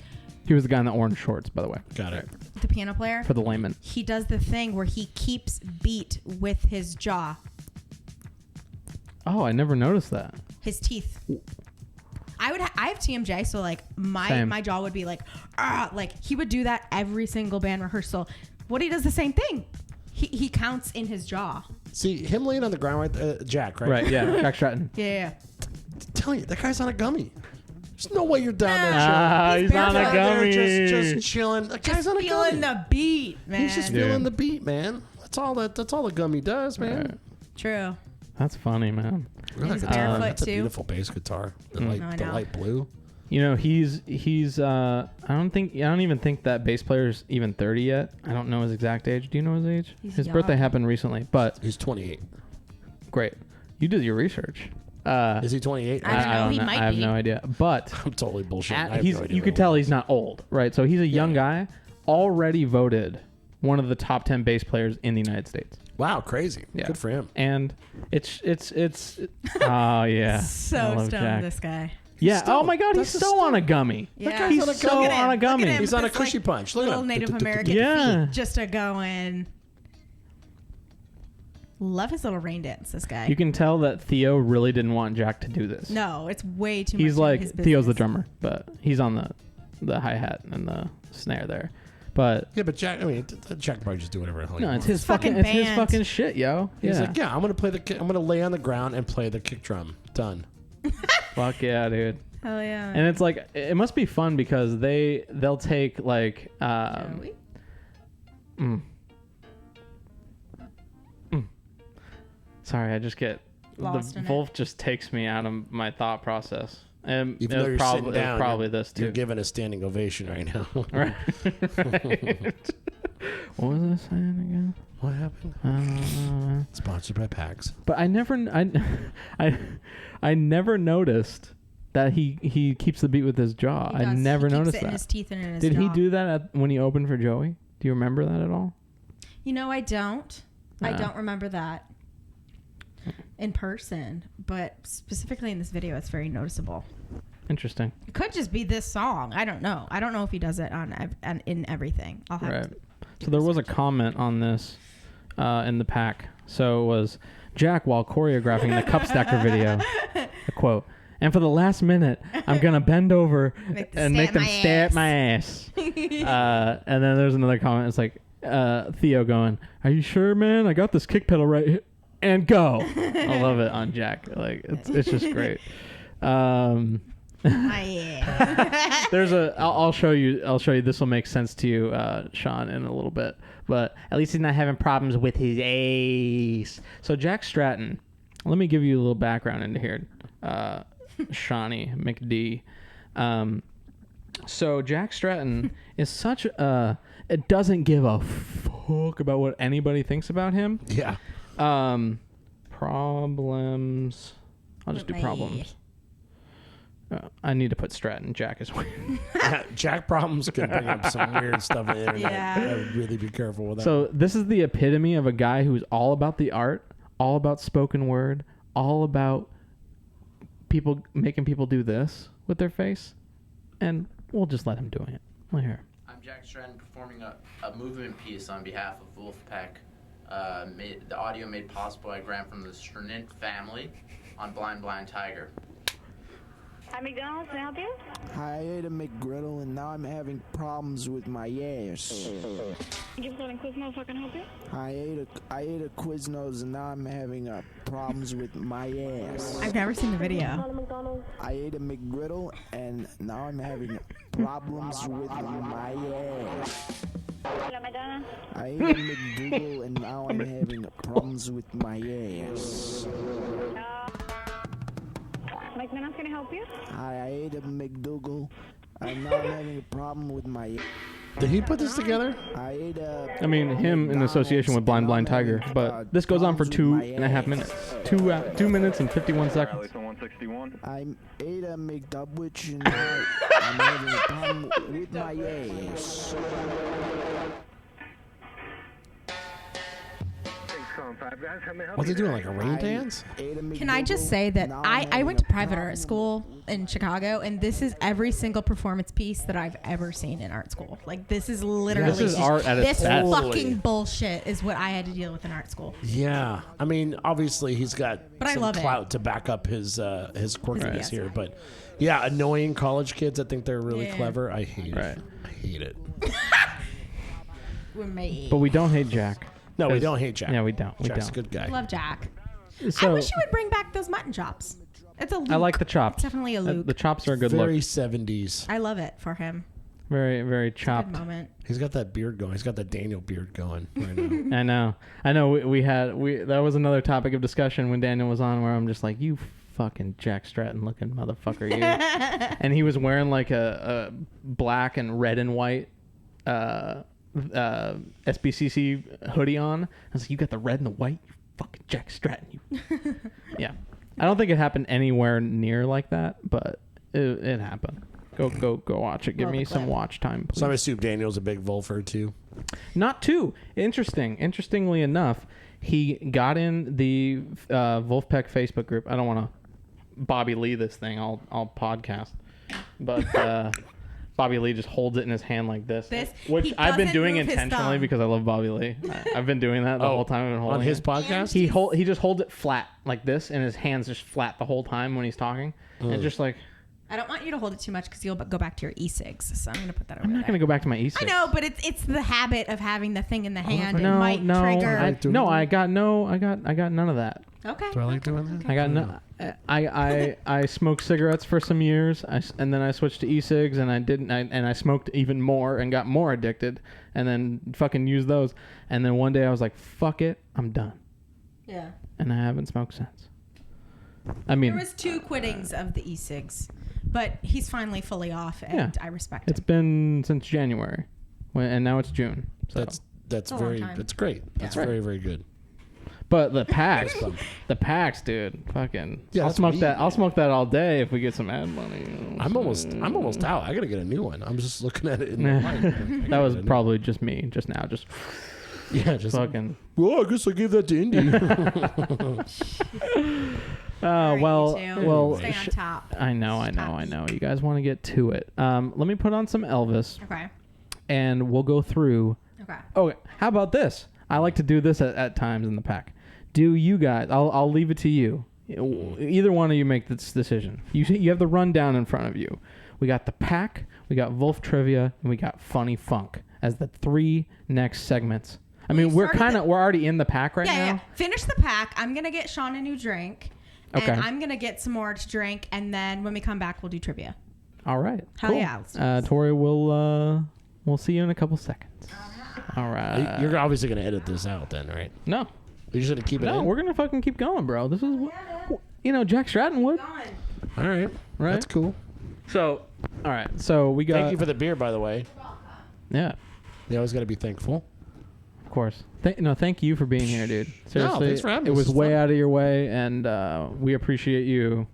He was the guy in the orange shorts, by the way. Got it. The piano player. For the layman. He does the thing where he keeps beat with his jaw, Oh, I never noticed that. his teeth. I have TMJ, so like Same. my jaw would be like, like he would do that every single band rehearsal. Woody does the same thing. He counts in his jaw. See, him laying on the ground right there, Jack, right? Right, yeah. Jack Stratton. Yeah. I'm telling you, that guy's on a gummy. There's no way you're down there chilling. He's on a Down there gummy. just chilling. That guy's on a Feeling gummy. the beat, man. He's just feeling the beat, man. That's all the gummy does, man. Right. True. That's funny, man. Really He's good guitar. barefoot, That's a too. beautiful bass guitar. The I light know. blue. You know, he's I don't even think that bass player's even 30 yet. I don't know his exact age. Do you know his age? He's His birthday young. happened recently, but He's 28. great. You did your research. Is he 28? I don't know. He I might have be. no idea. But I'm totally bullshitting. I have no idea you what could it tell was. he's not old, right? So he's a young guy, already voted one of the top 10 bass players in the United States. Wow, crazy. Yeah. Good for him. And it's oh yeah. I So love stoned, Jack. this guy. Yeah. Still- oh my God, he's that's a so on a stone. gummy. Yeah. He's on a so gummy. Look at him. on a gummy. Look at him. He's on a It's cushy like punch. Look at Little him. Native American Yeah. feet just a going. Love his little rain dance, this guy. You can tell that Theo really didn't want Jack to do this. No, it's way too much. He's of like his Theo's the business. drummer, but he's on the hi-hat and the snare there. But Yeah, but Jack, I mean, Jack probably just do whatever the hell he no, wants. it's his fucking fucking it's his band. fucking shit, yo. He's Yeah. like, yeah, I'm gonna lay on the ground and play the kick drum. Done. Fuck yeah, dude. Hell yeah. And it's like it must be fun because they'll take like Sorry, I just get Lost the in Vulf just takes me out of my thought process. And Even it though you're was sitting down, probably this too. You're giving a standing ovation right now. Right. What was I saying again? What happened? Sponsored by PAX. But I never neticed that he keeps the beat with his jaw. I never noticed it in that. his teeth and in his Did jaw. he do that when he opened for Joey? Do you remember that at all? You know, I don't. I don't remember that in person, but specifically in this video, it's very noticeable. Interesting. It could just be this song. I don't know. I don't know if he does it on in everything. I'll have to. So there was a comment on this in the pack. So it was Jack while choreographing the Cup Stacker video. A quote. And for the last minute, I'm going to bend over and make them stare at my ass. And then there's another comment. It's like Theo going, "Are you sure, man? I got this kick pedal right here." And go. I love it on Jack. Like it's just great. There's I'll show you. This will make sense to you, Shawn, in a little bit. But at least he's not having problems with his ace. So Jack Stratton. Let me give you a little background into here, Shawnee McD. So Jack Stratton is such a. It doesn't give a fuck about what anybody thinks about him. Yeah. Problems. I'll just do problems. I need to put Stratton. Jack is weird. Jack problems can bring up some weird stuff on the internet. Yeah. I would really be careful with that. So this is the epitome of a guy who's all about the art, all about spoken word, all about people making people do this with their face, and we'll just let him do it. Right here. I'm Jack Stratton performing a movement piece on behalf of Vulfpeck. The audio made possible by grant from the Sternint family on Blind Blind Tiger. Hi, McDonald's, can I help you? I ate a McGriddle and now I'm having problems with my ass. Give us a Quiznos, so I can help you? I ate a Quiznos and now I'm having problems with my ass. I've never seen the video. I ate a McGriddle and now I'm having problems with my ass. Hello, Madonna. I ate a McDougal and now I'm having problems with my ass. McDonald's, can I help you? I ate a McDougal and now I'm having a problem with my ass. Did he put this together? I mean, him in association with Blind Blind Tiger, but this goes on for 2.5 minutes. 2 minutes and 51 seconds. I ate a McDouble and now I'm having a problem with my ass. What's he doing, like a rain dance? Can I just say that I went to private art school in Chicago, and this is every single performance piece that I've ever seen in art school. Like, this is literally This is art at its this best. fucking bullshit is what I had to deal with in art school. Yeah. I mean, obviously he's got I some love it. clout to back up his quirkiness Yes. here. But yeah, annoying college kids, I think they're really Yeah. clever. I hate Right. it. I hate it. But we don't hate Jack. No, we don't hate Jack. Yeah, we don't. We Jack's don't. a good guy. I love Jack. So I wish you would bring back those mutton chops. It's a Luke. I like the chops. It's definitely a Luke. The chops are a good Very look. 70s. I love it for him. Very, very Good chopped. moment. He's got that beard going. He's got that Daniel beard going right now. I know. We that was another topic of discussion when Daniel was on, where I'm just like, you fucking Jack Stratton looking motherfucker, you. And he was wearing like a black and red and white SBCC hoodie on. I was like, you got the red and the white, you fucking Jack Stratton, you. Yeah, I don't think it happened anywhere near like that, but it happened. Go watch it. Give me some watch time, please. So I assume Daniel's a big Vulfer too. Not too. Interestingly enough, he got in the Vulfpeck Facebook group. I don't want to Bobby Lee this thing. I'll podcast, but Bobby Lee just holds it in his hand like this, which I've been doing intentionally because I love Bobby Lee. I've been doing that the whole time I've been holding on his it. podcast. He just holds it flat like this, and his hands just flat the whole time when he's talking, and just like. I don't want you to hold it too much because you'll go back to your e-cigs. So I'm going to put that over I'm not going to go back to my e-cigs. I know, but it's the habit of having the thing in the hand. No, it might trigger. I got none of that. Okay. Do I like doing that? I got no. I smoked cigarettes for some years, and then I switched to e-cigs, and I smoked even more and got more addicted, and then fucking used those, and then one day I was like, fuck it, I'm done. Yeah. And I haven't smoked since. I mean, there was 2 quittings of the e-cigs, but he's finally fully off, and I respect it. It's been since January, and now it's June. So. That's very. That's great. That's very, very good. But the packs, dude, fucking. Yeah, I'll smoke that. I'll smoke that all day if we get some ad money. I'm almost out. I gotta get a new one. I'm just looking at it in the light. That was probably just me just now. Just fucking. Well, I guess I gave that to Indy. Well. Stay on top. I know. You guys want to get to it. Let me put on some Elvis. Okay. And we'll go through. Okay. Okay. How about this? I like to do this at times in the pack. Do you guys? I'll leave it to you. Either one of you make this decision. You have the rundown in front of you. We got the pack, we got Vulf Trivia, and we got Funny Funk as the 3 next segments. I mean, we're already in the pack right now. Yeah. Finish the pack. I'm gonna get Shawn a new drink, and I'm gonna get some more to drink, and then when we come back, we'll do trivia. All right. Hell yeah. Let's do this. Tori, we'll see you in a couple seconds. All right. You're obviously gonna edit this out then, right? No. You're just gonna keep it in? No, we're gonna fucking keep going, bro. This is, Jack Stratton would. All right. That's cool. So, all right. So we got. Thank you for the beer, by the way. Yeah. You always got to be thankful. Of course. Thank you for being here, dude. Seriously, no, thanks for having me. It was way out of your way, and we appreciate you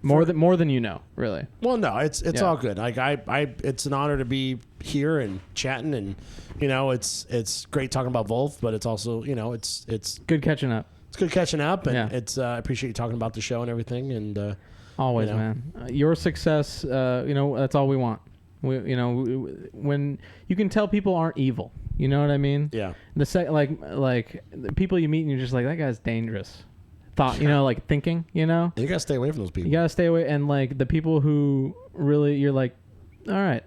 more than you know, really. Well, no, it's all good. Like it's an honor to be here and chatting, and it's great talking about Vulf, but it's also it's good catching up. It's good catching up, and it's I appreciate you talking about the show and everything, and always, man. Your success, that's all we want. When you can tell people aren't evil, you know what I mean? Yeah. Like the people you meet and you're just like, that guy's dangerous. Like thinking, You gotta stay away from those people. You gotta stay away, and like the people who really, you're like, all right,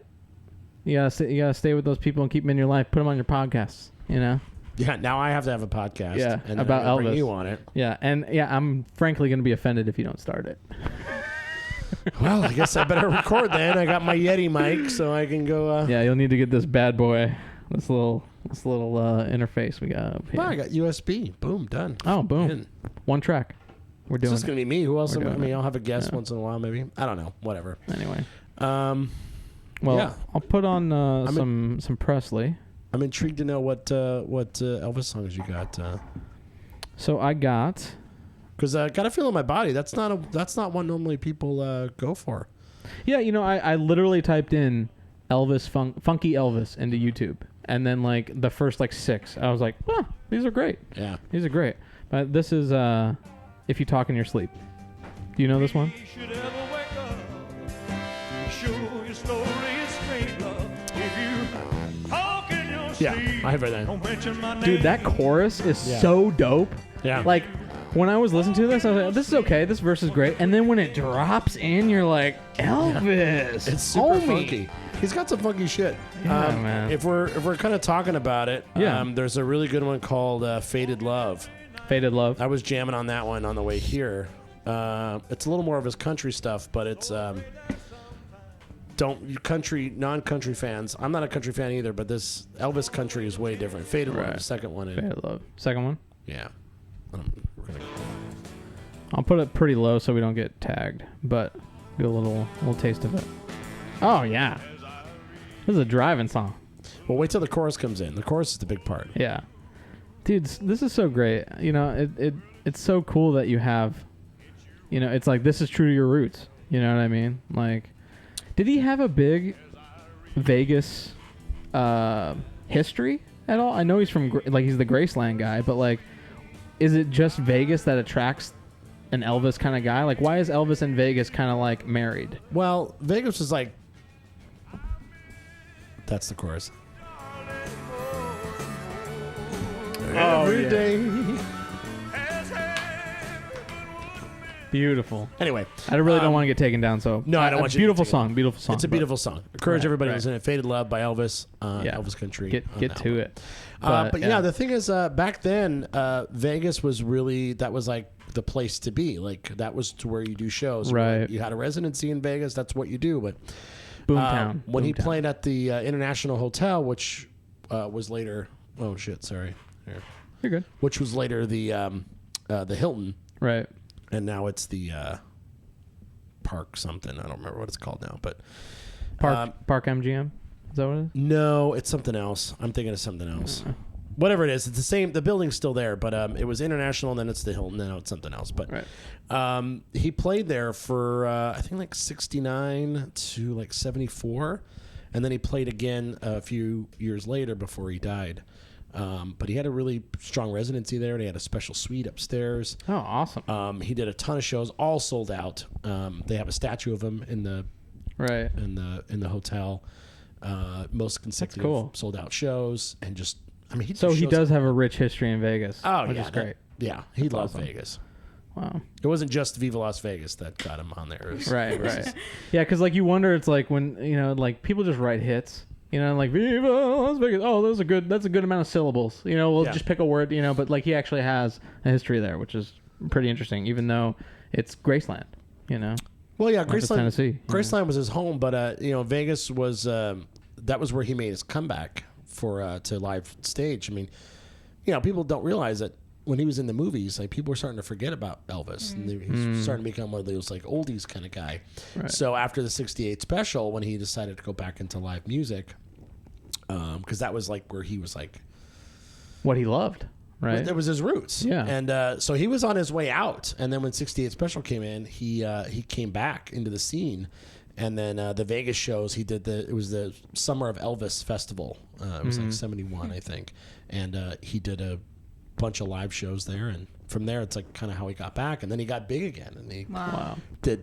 you gotta stay with those people and keep them in your life. Put them on your podcasts, Yeah, now I have to have a podcast. Yeah, and about I'll Elvis. bring you on it. Yeah, and I'm frankly gonna be offended if you don't start it. Well, I guess I better record then. I got my Yeti mic, so I can go. Yeah, you'll need to get this bad boy, this little interface we got up here. Well, I got USB. Boom, done. Oh, boom. In. One track. We're doing. It's just gonna be me. Who else? I'll have a guest Yeah. once in a while, maybe. I don't know. Whatever. Anyway. Well, I'll put on some Presley. I'm intrigued to know what Elvis songs you got. So I got. Because I got a feel in my body. That's not one normally people go for. Yeah, I literally typed in Elvis Funky Elvis into YouTube, and then like the first 6, I was like, oh, these are great. Yeah, these are great. But this is If You Talk in Your Sleep. Do you know this one? Yeah, I have heard that. Dude, that chorus is so dope. Yeah. Like, when I was listening to this, I was like, this is okay. This verse is great. And then when it drops in, you're like, Elvis. It's super funky. He's got some funky shit. Yeah, man. If we're kind of talking about it, there's a really good one called Faded Love. Faded Love. I was jamming on that one on the way here. It's a little more of his country stuff, but it's non-country fans. I'm not a country fan either, but this Elvis country is way different. Faded Love, the second one. Faded Love. Second one? Yeah. I'll put it pretty low so we don't get tagged, but get a little taste of it. Oh yeah, this is a driving song. Well, wait till the chorus comes in. The chorus is the big part. Yeah, dude, this is so great. It's so cool that you have, it's like this is true to your roots. You know what I mean? Like, did he have a big Vegas history at all? I know he's from he's the Graceland guy, but like, is it just Vegas that attracts an Elvis kind of guy? Like, why is Elvis and Vegas kind of like married? Well, Vegas is like. That's the chorus. Every day. Beautiful. Anyway, I really don't want to get taken down. So no, I don't want you. Beautiful song. Beautiful song. It's a beautiful song. Encourage everybody to listen to it. Faded Love by Elvis. Yeah. Elvis Country. Get to it. But yeah, the thing is, back then, Vegas was really the place to be. Like that was to where you do shows. Right. You had a residency in Vegas. That's what you do. But Boomtown. when he played at the International Hotel, which was later. Oh shit! Sorry. Here. You're good. Which was later the Hilton. Right. And now it's the Park something. I don't remember what it's called now, but Park MGM. Is that what it is? No, it's something else. I'm thinking of something else. Whatever it is, it's the same. The building's still there, but it was International, and then it's the Hilton, and now it's something else. But he played there for I think like 69 to like 74, and then he played again a few years later before he died. But he had a really strong residency there, and he had a special suite upstairs. Oh, awesome! He did a ton of shows, all sold out. They have a statue of him in the in the hotel. Most consecutive sold out shows, and just he does have a rich history in Vegas. Oh, which is great. He loved Vegas. Wow. It wasn't just Viva Las Vegas that got him on there. Right. Yeah, because like you wonder, it's like when like people just write hits. Like Viva Las Vegas. Oh, that's a good amount of syllables. We'll just pick a word. But like he actually has a history there, which is pretty interesting. Even though it's Graceland. Well, yeah, Graceland, Tennessee. Graceland was his home, but Vegas was that was where he made his comeback to live stage. People don't realize that when he was in the movies, like people were starting to forget about Elvis, and he's starting to become one of those like oldies kind of guy. Right. So after the '68 special, when he decided to go back into live music, because that was like where he was like what he loved. Right. It was his roots. Yeah. And so he was on his way out. And then when 68 Special came in, he came back into the scene. And then the Vegas shows, it was the Summer of Elvis Festival. It was like 71, I think. And he did a bunch of live shows there. And from there, it's like kind of how he got back. And then he got big again. And he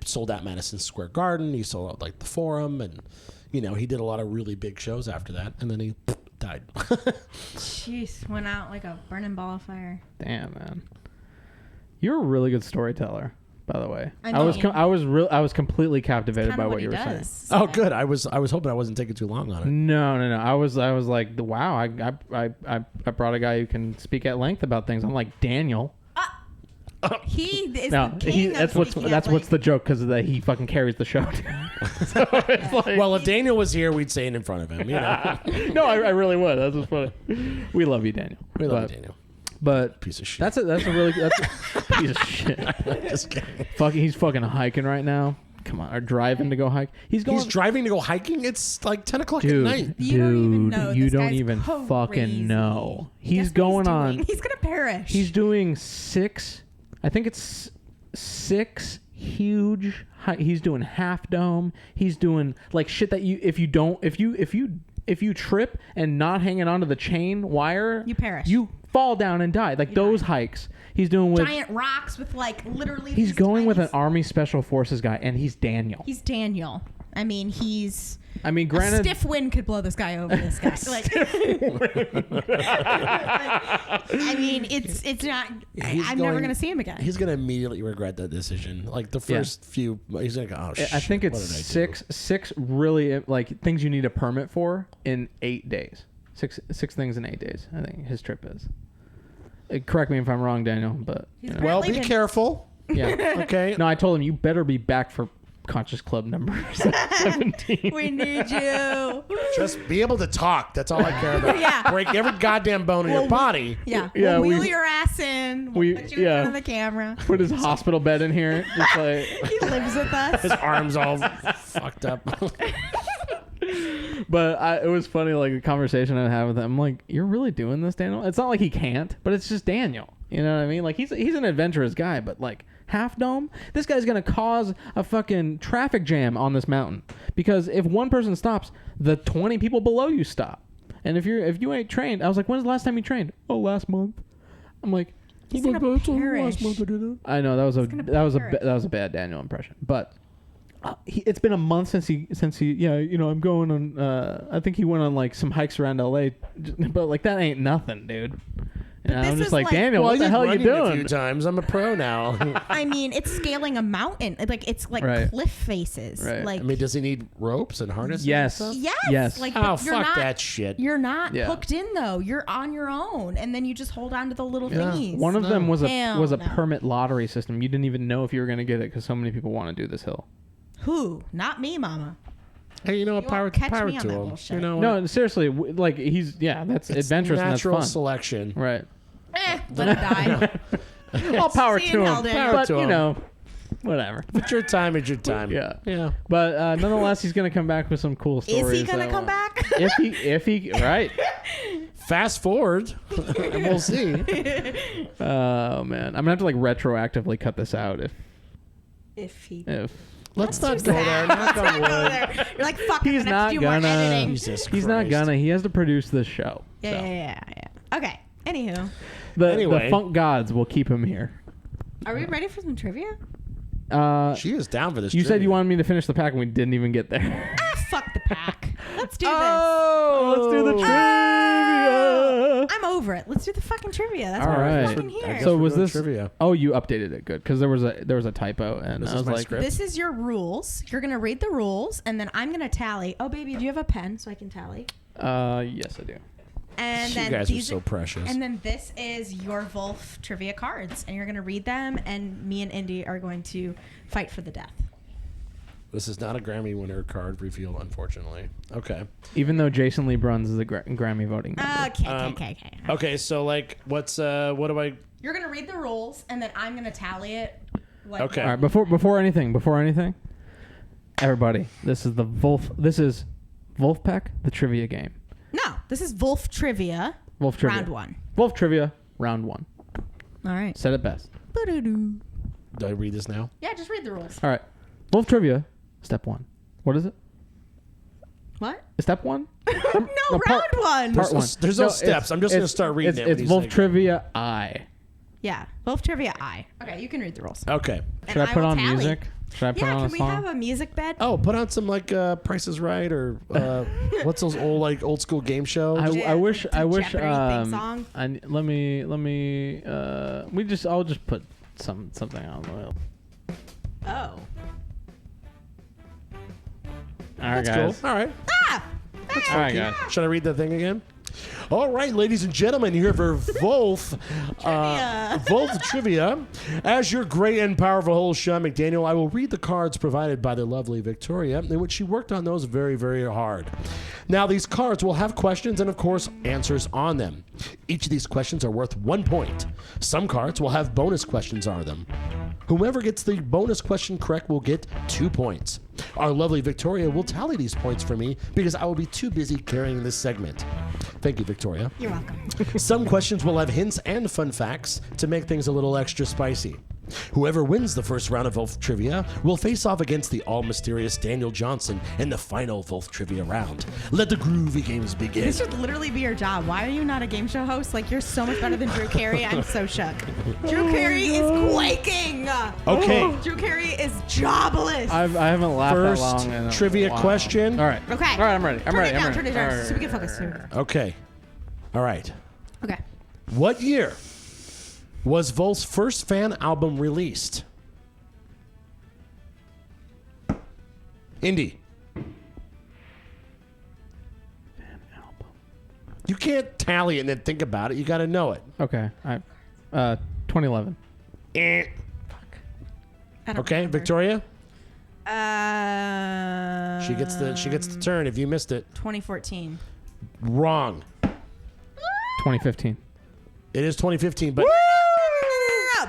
sold out Madison Square Garden. He sold out like the Forum. And, he did a lot of really big shows after that. And then he died. Jeez, went out like a burning ball of fire. Damn, man. You're a really good storyteller, by the way. I was completely captivated by what you were saying. Oh, good. I was hoping I wasn't taking too long on it. No. I was like, wow. I brought a guy who can speak at length about things. I'm like, Daniel. He is the king that's what's the joke, because he fucking carries the show. So it's like, well, if Daniel was here, we'd say it in front of him. No, I really would. That's what's funny. We love you, Daniel. We love you, Daniel. But piece of shit. That's a piece of shit. Just kidding. He's fucking hiking right now. Come on, or driving to go hike. He's driving to go hiking. It's like 10 o'clock at night. You don't even know. You don't even fucking know. He's going on. He's gonna perish. He's doing 6. I think it's 6 huge. He's doing half dome. He's doing like shit that if you trip and not hanging onto the chain wire, you perish. You fall down and die. Like those hikes he's doing with giant rocks with like literally. He's going with an Army Special Forces guy, and he's Daniel. He's Daniel. Granted, a stiff wind could blow this guy over. This guy, it's not. I'm never gonna see him again. He's gonna immediately regret that decision. Like the first few, he's gonna go, oh shit. I think it's six really like things you need a permit for in 8 days. Six things in 8 days. I think his trip is. Correct me if I'm wrong, Daniel, but well, be careful. Yeah. Okay. No, I told him you better be back for Conscious Club number 17. We need you. Just be able to talk. That's all I care about. Yeah. Break every goddamn bone in your body. We'll wheel your ass in. We'll put you in front of the camera. Put his hospital bed in here. Just like he lives with us. His arms all fucked up. But it was funny, like a conversation I had with him. I'm like, you're really doing this, Daniel? It's not like he can't, but it's just Daniel. You know what I mean? Like he's an adventurous guy, but like Half Dome, this guy's gonna cause a fucking traffic jam on this mountain, because if one person stops, the 20 people below you stop. And if you ain't trained, I was like, when's the last time you trained? Oh, last month. I'm like, he's gonna perish. I know that was a bad Daniel impression, but. It's been a month since he I'm going on I think he went on like some hikes around LA, but like that ain't nothing, dude. And I'm this just is like, like- Daniel, what the hell are you A few doing? times. I'm a pro now. I mean, it's scaling a mountain. Like it's like Right. cliff faces. Right. Like I mean, does he need ropes and harnesses? Yes. And stuff? yes. Yes. Like Oh, but you're fuck not, that shit. You're not Yeah. hooked in though. You're on your own, and then you just hold on to the little Yeah. thingies. One of them was a Hell no. permit lottery system. You didn't even know if you were going to get it because so many people want to do this hill. Who? Not me, Mama. Hey, you know what? You Power, won't catch power me on to that him. bullshit. You know what? No, seriously, like that's It's adventurous and that's natural fun. selection. Right. Let him die. All power See you to in him. hell, Daniel. But to you him. know, whatever. It's your time. It's your time. Yeah. Yeah. But nonetheless, he's going to come back with some cool stories. Is he gonna come back? If he right. Fast forward, and we'll see. Oh man, I'm gonna have to like retroactively cut this out if Let's That's not too go there. sad. Knock on Let's not go wood. there. You're like, fuck, he's I'm gonna have not to do more gonna. editing. Jesus He's not Christ. gonna. He has to produce this show. Yeah, so. yeah. Okay. Anywho, The funk gods will keep him here. are we ready for some trivia? She is down for this. You said trivia. you wanted me to finish the pack, and we didn't even get there. Fuck the pack. Let's do Oh, let's do the this. trivia. I'm over it. Let's do the fucking trivia. That's All why we're right. fucking I here. guess So we're was doing this trivia. Oh, you updated it. Good, because there was a typo, and This I is was my like, script. This is your rules. You're gonna read the rules, and then I'm gonna tally. Oh, baby, do you have a pen so I can tally? yes, I do. And You then guys are these so precious. And then this is your Vulf trivia cards, and you're gonna read them, and me and Indy are going to fight for the death. This is not a Grammy winner card reveal, unfortunately. Okay. Even though Jason Lee Bruns is a Grammy voting member. Okay. Okay, so like, what do I? You're gonna read the rules, and then I'm gonna tally it. Like Okay. All right, before anything, everybody, this is Vulfpeck, the trivia game. No, this is Vulf Trivia. Vulf Trivia. Round one. Vulf Trivia, round one. All right. Said it best. Ba-da-doo. Do I read this now? Yeah, just read the rules. All right. Vulf Trivia, step one. What is it? What? Step one? No, round one. Part one. There's no steps. I'm just gonna start reading it. It's Vulf Trivia I. Yeah, Vulf Trivia I. Okay, you can read the rules. Okay. Should I put will on tally. music? Should I put Yeah, on can a we song? have a music bed? Oh, put on some like Price is Right or what's those old school game shows? I wish Jeopardy theme song. let me I'll just put something on the wheel. Oh. All right, That's guys. cool. All right. All right, guys. Should I read the thing again? All right, ladies and gentlemen, here for Vulf Vulf Trivia. As your great and powerful host, Shawn McDaniel, I will read the cards provided by the lovely Victoria, in which she worked on those very, very hard. Now, these cards will have questions and, of course, answers on them. Each of these questions are worth 1 point. Some cards will have bonus questions on them. Whomever gets the bonus question correct will get 2 points. Our lovely Victoria will tally these points for me because I will be too busy carrying this segment. Thank you, Victoria. You're welcome. Some questions will have hints and fun facts to make things a little extra spicy. Whoever wins the first round of Vulf Trivia will face off against the all-mysterious Daniel Johnson in the final Vulf Trivia round. Let the groovy games begin. This should literally be your job. Why are you not a game show host? Like, you're so much better than Drew Carey. I'm so shook. Drew Carey is quaking. Okay. Drew Carey is jobless. I haven't laughed First that long in a trivia while. question. All right. Okay. All right, I'm ready. I'm Turn ready. it down. I'm Turn ready. it down. All right. So we can focus. Okay. All right. Okay. What year was Vulf's first fan album released? Indy. You can't tally it and then think about it. You got to know it. Okay. 2011. Eh. I don't Okay, remember. Victoria. She gets She the turn if you missed it. 2014. Wrong. 2015. It is 2015, but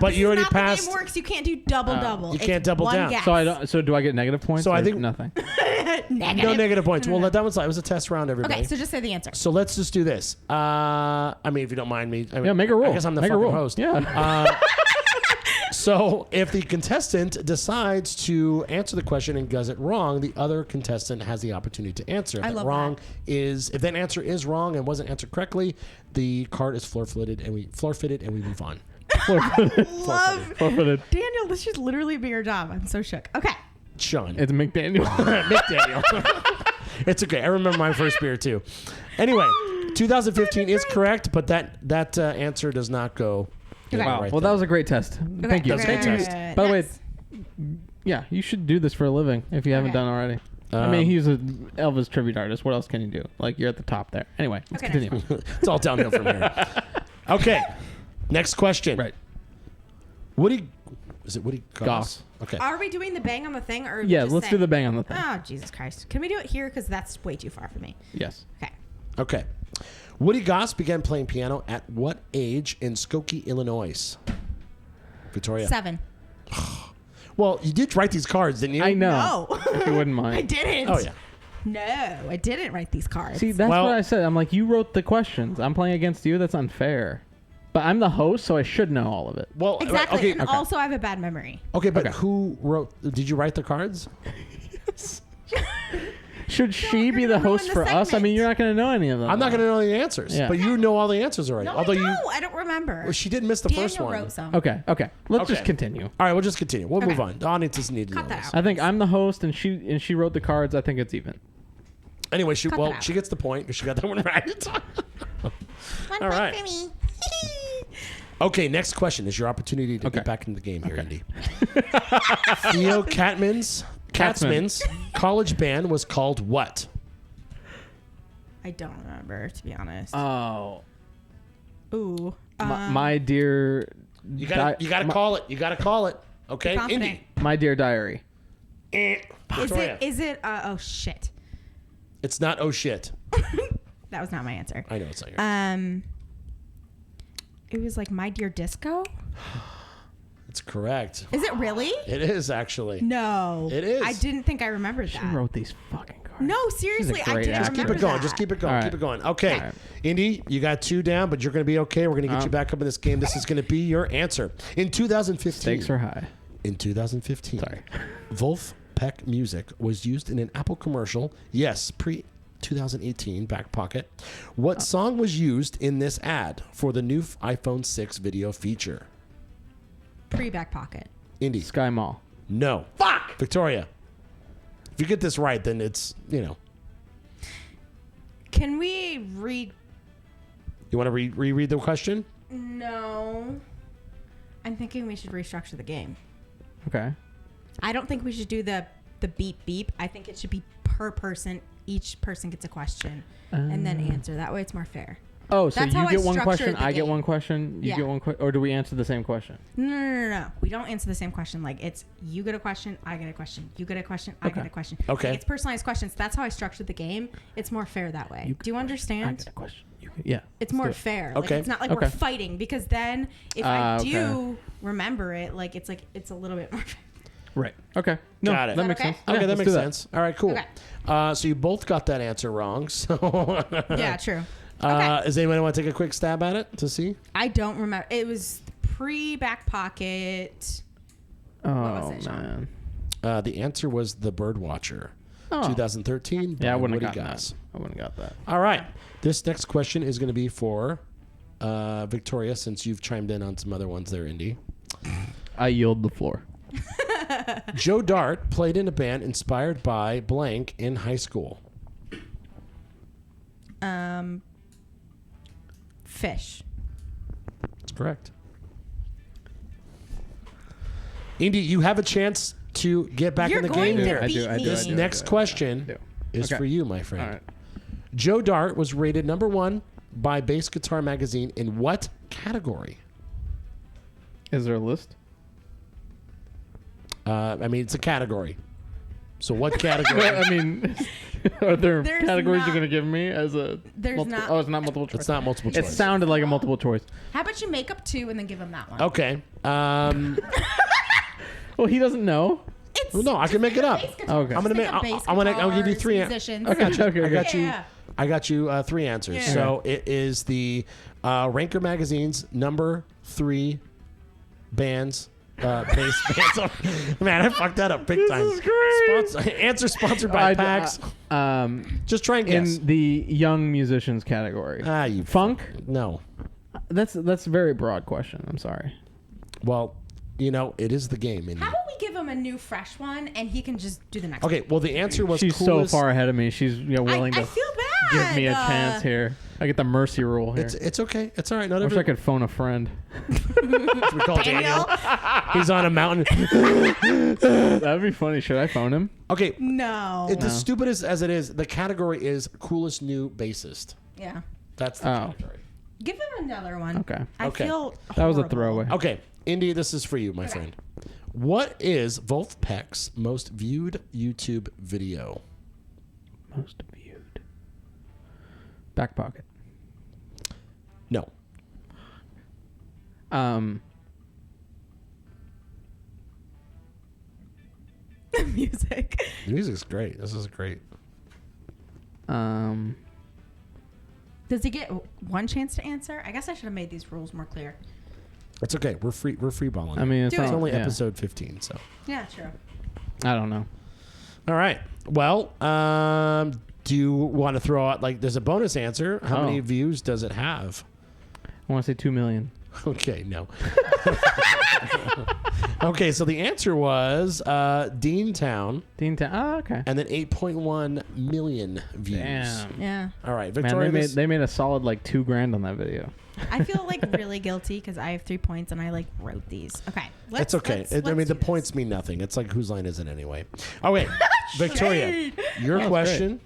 But you already not passed- The game works. You can't do double. you can't double one down. Guess. So do I get negative points? So I or think- nothing. Negative. no negative points. We'll let that one slide. It was a test round, everybody. Okay, so just say the answer. So let's just do this. I mean, if you don't mind me. I mean, Yeah, make a rule. I guess I'm the Make a fucking rule. host. Yeah. So if the contestant decides to answer the question and does it wrong, the other contestant has the opportunity to answer. If I that love wrong is if that answer is wrong and wasn't answered correctly, the card is forfeited and we move on. Forfeited. Daniel, this should literally be your job. I'm so shook. Okay. Sean. It's McDaniel. McDaniel. It's okay. I remember my first beer too. Anyway, 2015 is correct, but that answer does not go. Okay. Wow. Right Well, that was a great test. Thank you. That was a great test. By the way, yeah, you should do this for a living if you haven't done already. I mean, he's an Elvis Tribute Artist. What else can you do? Like, you're at the top there. Anyway, let's continue. It's all downhill from here. Okay. Next question. Right. Woody Goss? Okay. Are we doing the bang on the thing, or Yeah, just let's do the bang on the thing. Oh, Jesus Christ! Can we do it here? Because that's way too far for me. Yes. Okay. Okay. Woody Goss began playing piano at what age in Skokie, Illinois? Victoria. 7. Well, you did write these cards, didn't you? I know. No. If you wouldn't mind. I didn't. Oh, yeah. No, I didn't write these cards. See, that's what I said. I'm like, you wrote the questions. I'm playing against you. That's unfair. But I'm the host, so I should know all of it. Well, exactly. Okay. And also, I have a bad memory. Okay, but who wrote? Did you write the cards? Yes. Should she be the host for us? I mean, you're not going to know any of them. I'm not going to know the answers. Yeah. But you know all the answers already. No, Although I don't remember. Well, she did miss the Daniel first one. wrote some. Okay. Let's just continue. All right, we'll just continue. We'll move on. The audience doesn't need to know this. I think I'm the host, and she wrote the cards. I think it's even. Anyway, Cut that out. she gets the point because she got that one right. One All right. point for me. Okay, next question is your opportunity to get back into the game here, Indy. Theo Katzman's college band was called what? I don't remember, to be honest. Oh. Ooh. My dear. You gotta call it. You gotta call it. Okay, Indy. My dear diary. Is it? Oh shit. It's not. Oh shit. That was not my answer. I know it's not yours. It was like My Dear Disco. It's correct. Is it really? It is actually. No. It is. I didn't think I remembered She that. wrote these fucking cards. No, seriously, I didn't Just keep remember it going. that. Just keep it going. All Keep right. it going. Okay. All right. Indy, you got 2 down, but you're going to be okay. We're going to get you back up in this game. This is going to be your answer. In 2015. Stakes are high. In 2015. Sorry. Vulfpeck music was used in an Apple commercial. Yes, pre-2018 back pocket. What song was used in this ad for the new iPhone 6 video feature? Pre-back pocket. Indy. Sky Mall. No. Fuck! Victoria. If you get this right, then it's, Can we read? You want to reread the question? No. I'm thinking we should restructure the game. Okay. I don't think we should do the beep beep. I think it should be per person. Each person gets a question and then answer. That way it's more fair. Oh, so That's you how I get one structured question, the I get game. one question, you Yeah. get one question, or do we answer the same question? No. We don't answer the same question. Like, it's you get a question, I get a question. You get a question, I get a question. Okay. Like, it's personalized questions. That's how I structured the game. It's more fair that way. Do you I understand? get a question. Yeah. It's let's more do it. fair. Okay. Like, it's not like Okay. we're fighting, because then if I okay. do remember it, it's a little bit more fair. Right. Okay. No, Got it. that Is that makes okay? sense. Okay, Yeah, that let's makes do sense. All right, cool. Okay. So you both got that answer wrong. So Yeah, true. Okay. Does anybody want to take a quick stab at it to see? I don't remember. It was pre-back pocket. Oh, was it, Shawn? man. The answer was The Birdwatcher. Oh. 2013. Yeah, I by wouldn't Woody have gotten Goss. that. I wouldn't have got that. All right. This next question is going to be for Victoria, since you've chimed in on some other ones there, Indy. I yield the floor. Joe Dart played in a band inspired by blank in high school. Fish. That's correct. Indy, you have a chance to get back You're in the going game to here. beat me. This next question is Okay. for you, my friend. All right. Joe Dart was rated #1 by Bass Guitar Magazine in what category? Is there a list? It's a category. So what category? I mean, are there There's categories not- you're going to give me as a There's multiple? not- Oh, it's not multiple choice. It's not multiple It choice. sounded like a multiple choice. How about you make up 2 and then give him that one? Okay. Well, he doesn't know. It's No, I can make it up. bass guitar. Okay. I'm gonna Think make. of bass I'll give you guitars, 3. musicians. I got you. Okay, I got you. Yeah. I got you 3 answers. Yeah. So it is the Ranker Magazine's #3 bands. Bass bands. Man, I fucked that up big time. is great. Answer sponsored by PAX. Just try and guess. In the young musicians category. You Funk? No. That's a very broad question. I'm sorry. Well, it is the game. How about we give him a new, fresh one, and he can just do the next Okay. Well, the answer was She's coolest. so far ahead of me. She's willing I to feel bad. give me a chance here. I get the mercy rule here. It's okay. It's all right. Not I wish every. I could phone a friend. We call Daniel. He's on a mountain. That'd be funny. Should I phone him? Okay. No. As stupid as it is, the category is coolest new bassist. Yeah. That's the category. Give him another one. Okay. I feel that was a horrible. throwaway. Okay, Indy, this is for you, my friend. What is Vulfpeck's most viewed YouTube video? Most viewed. Back pocket. No. Music. The music's great. This is great. Does he get one chance to answer? I guess I should have made these rules more clear. It's okay. We're free balling. I mean, it's only episode 15, so. Yeah, true. I don't know. All right. Well, do you want to throw out, like, there's a bonus answer. How many views does it have? I want to say 2 million. Okay, no. Okay, so the answer was Deantown. Deantown. Oh, okay. And then 8.1 million views. Damn. Yeah. All right, Victoria. Man, they made a solid like $2,000 on that video. I feel like really guilty because I have 3 points and I like wrote these. Okay. It's okay. I mean, the points mean nothing. It's like, whose line is it anyway? Oh, wait. Victoria, your question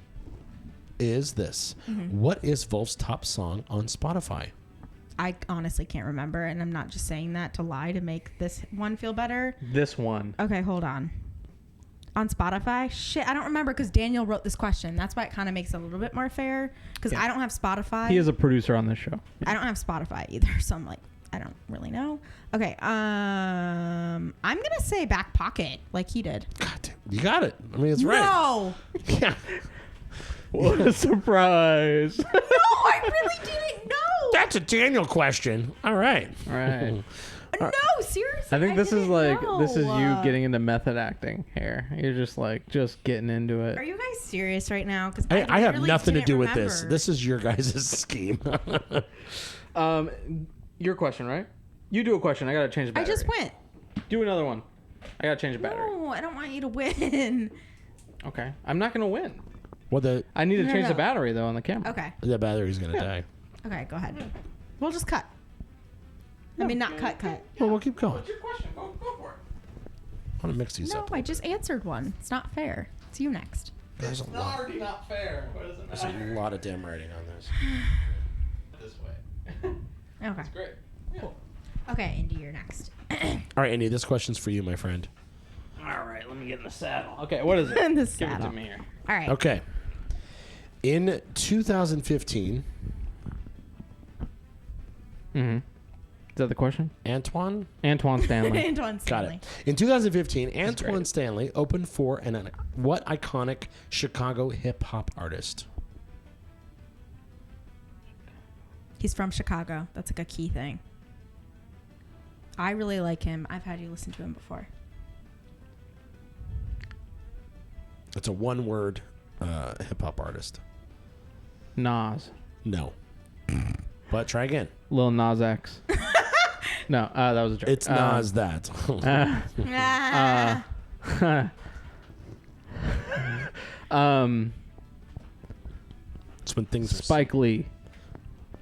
is this. What is Vulf's top song on Spotify? I honestly can't remember, and I'm not just saying that to lie to make this one feel better. This one. Okay, hold on. On Spotify? Shit, I don't remember because Daniel wrote this question. That's why it kind of makes it a little bit more fair because I don't have Spotify. He is a producer on this show. I don't have Spotify either, so I'm like, I don't really know. Okay, I'm gonna say Back Pocket like he did. God damn, you got it. I mean, it's right. No. Yeah. What a surprise. No, I really didn't know. That's a Daniel question. All right. All right. No, seriously. I think this is like know. this is you getting into method acting here. You're just getting into it. Are you guys serious right now? Because I have really nothing to didn't do with this. remember. This is your guys' scheme. Your question, right? You do a question. I gotta change the battery. I just went. Do another one. I gotta change the battery. No, I don't want you to win. Okay. I'm not gonna win. Well, I need to No, change no. the battery though on the camera. Okay. the battery's gonna die. Okay, go ahead. We'll just cut. I mean, not cut. Well, we'll keep going. What's your question? Go for it. I want to mix these No, up. I just answered one. It's not fair. It's you next. There's a lot. already not fair. What does it There's a lot of damn writing on this. This way. Okay. It's great. Cool. Okay, Indy, you're next. All right, Andy, this question's for you, my friend. All right, let me get in the saddle. Okay, what is it? In the Give it saddle. to me here. All right. Okay. In 2015, Mm-hmm. Is that the question? Antoine Stanley. Antoine got Stanley. it. In 2015, Antoine great. Stanley opened for what iconic Chicago hip hop artist? He's from Chicago. That's like a key thing. I really like him. I've had you listen to him before. It's a one-word hip hop artist. Nas. No. But try again. Lil Nas X. No, that was a joke. It's Nas that. It's when things are Spike Lee.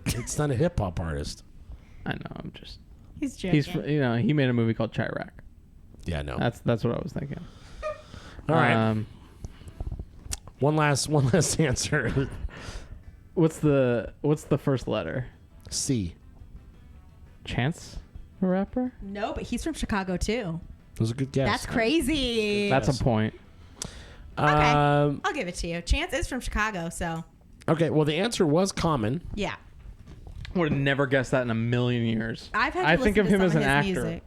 It's not a hip hop artist. I know. I'm just. He's joking. He's he made a movie called Chirac. Yeah, no. That's what I was thinking. All right. One last answer. What's the first letter? C. Chance, a rapper? No, but he's from Chicago too. That was a good guess. That's crazy. That's a point. Okay. I'll give it to you. Chance is from Chicago, so. Okay, well, the answer was Common. Yeah. Would have never guessed that in a million years. I've had I to think listen of to him some as an of his actor. music.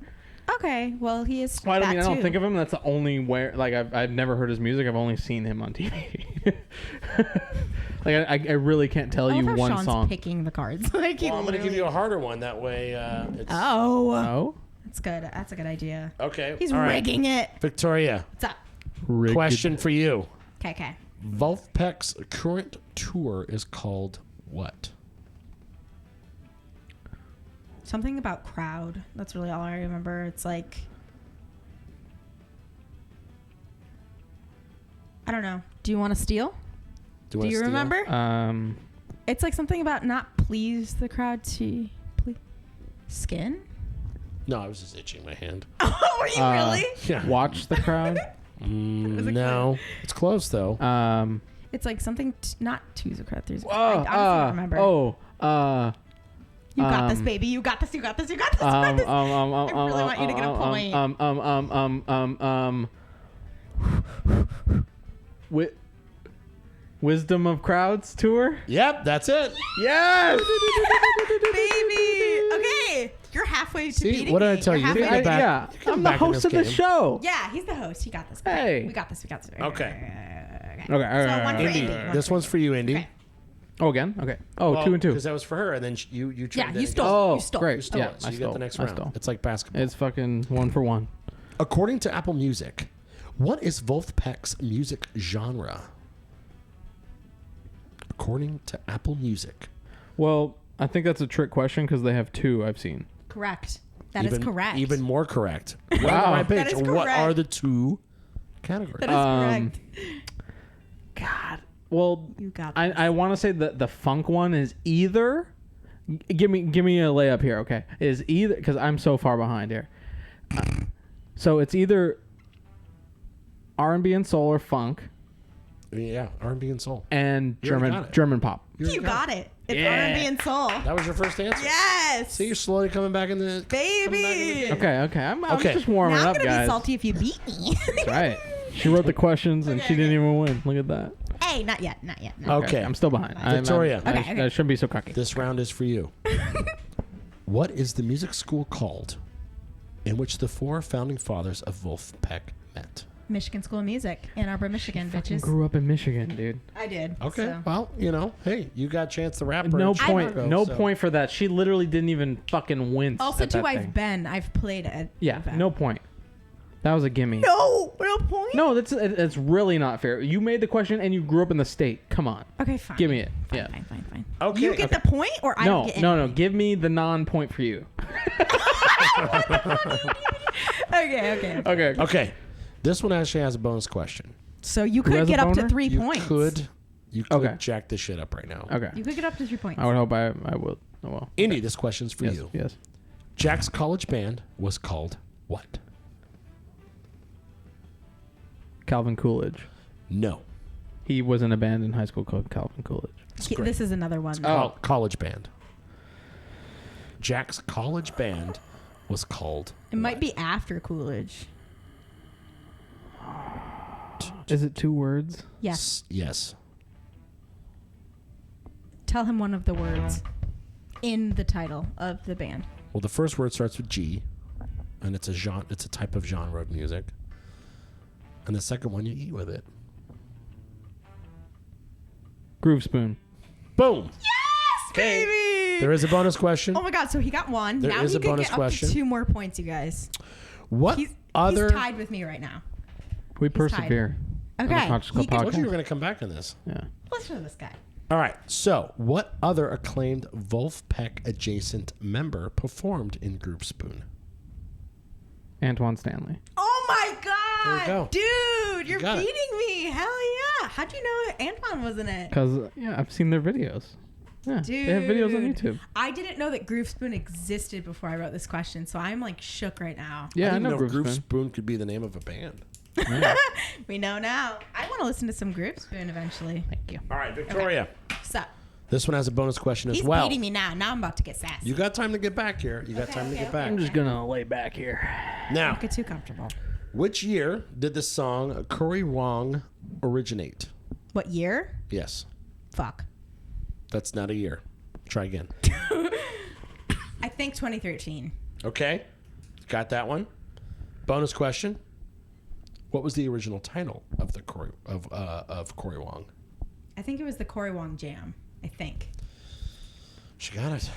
Okay, well, he is. Well, I that don't too. think of him. That's the only where I've never heard his music. I've only seen him on TV. I really can't tell I you love how one Sean's song. picking the cards. Like, Well, I'm going to give you a harder one. That way it's... Oh. Oh. That's good. That's a good idea. Okay. He's all right. rigging it. Victoria. What's up? Question for you. Okay. Vulfpeck's current tour is called what? Something about crowd. That's really all I remember. It's like, I don't know. Do you want to steal? Do you remember? It's like something about not please the crowd to please skin. No, I was just itching my hand. Oh, were you really? Yeah. Watch the crowd. No, it's close though. It's like something not to the crowd. There's. Oh, I honestly don't remember. You got this, baby. You got this. You got this. You got this. I really want you to get a point. Wisdom of Crowds tour. Yep, that's it. Yes, baby. Okay, you're halfway to beating what did I me. tell You're you? halfway to- yeah. I'm the host of the show. Yeah, he's the host. He got this. Hey. We got this. We got this. Okay. So one for Indy. Indy. This one's for you, Indy. Okay. Oh, again? Okay. Oh, 2 and 2. Because that was for her, and then you tried Yeah, you to stole. Oh, You stole. great. You stole Yeah, it, so I you stole. get the next I round. stole. It's like basketball. It's fucking 1 for 1. According to Apple Music, what is Vulfpeck's music genre? According to Apple Music. Well, I think that's a trick question because they have 2 I've seen. Correct. That is correct. Even more correct. Wow. That is What correct. are the 2 categories? That is correct. God. Well, You got I want to say that the funk one is either. Give me a layup here, okay? Is either because I'm so far behind here. So it's either R&B and soul or funk, Yeah, R&B and soul. and You already got it. German pop. You got it. It's Yeah. R&B and soul. That was your first answer. Yes. See, you're slowly coming back in the Baby. Okay. I'm Okay. just warming Now I'm up, gonna guys. be salty if you beat me. That's right. She wrote the questions and she didn't even win. Look at that. Hey, not yet. Not yet. Okay. I'm still behind. Victoria. I shouldn't be so cocky. This round is for you. What is the music school called in which the 4 founding fathers of Vulfpeck met? Michigan School of Music, Ann Arbor, Michigan, bitches. Grew up in Michigan, dude. I did. Okay. so. Well, hey, you got a chance to rap her. No in point. Chicago, No so- point for that. She literally didn't even fucking wince. Also, at too, that I've thing. been. I've played at. Yeah, event. no point. That was a gimme. No point. No, that's really not fair. You made the question and you grew up in the state. Come on. Okay, fine. Give me it. Fine, Yeah. fine. Okay. You get the point, or I don't get No. anything? Give me the non-point for you. Okay. Okay. This one actually has a bonus question. So you Who could has a get up to boner? 3 You points. could Okay. jack this shit up right now. Okay. You could get up to 3 points. I would hope I will. Oh well. Indy, this question's for Yes. you. Yes. Jack's college band was called what? Calvin Coolidge. No. He was in a band in high school called Calvin Coolidge. great. This is another one. College band. Jack's college band was called. It might be after Coolidge. Is it 2 words? Yes. Yes. Tell him one of the words in the title of the band. Well, the first word starts with G, and it's a genre. It's a type of genre of music. And the second one, you eat with it. Groove Spoon. Boom. Yes, baby. There is a bonus question. Oh my God! So he got 1. There now is he a could bonus get question. up to 2 more points, you guys. What He's other? tied with me right now. We persevere. Okay. On the Conscious Club He could- I told you you podcast. were going to come back in this. Yeah. Listen to this guy. All right. So, what other acclaimed Vulfpeck adjacent member performed in Group Spoon? Antoine Stanley. Oh my There you God, go. dude! You're got it. beating me. Hell yeah! How'd you know Antoine was in it? Because I've seen their videos. Yeah. Dude, They have videos on YouTube. I didn't know that Groove Spoon existed before I wrote this question, so I'm like shook right now. Yeah, I didn't know know Groove Group Spoon. Spoon could be the name of a band. We know now. I want to listen to some Groove Spoon eventually. Thank you. All right, Victoria. So This one has a bonus question he's as well. beating me now. Now I'm about to get sassy. You got time to get back here. You got Okay, time to okay, get back. I'm just gonna lay back here. Now, Don't get too comfortable. which year did the song Curry Wong originate? What year? Yes. Fuck. That's not a year. Try again. I think 2013. Okay. Got that one. Bonus question. What was the original title of the Cory Wong? I think it was the Cory Wong Jam. I think. She got it.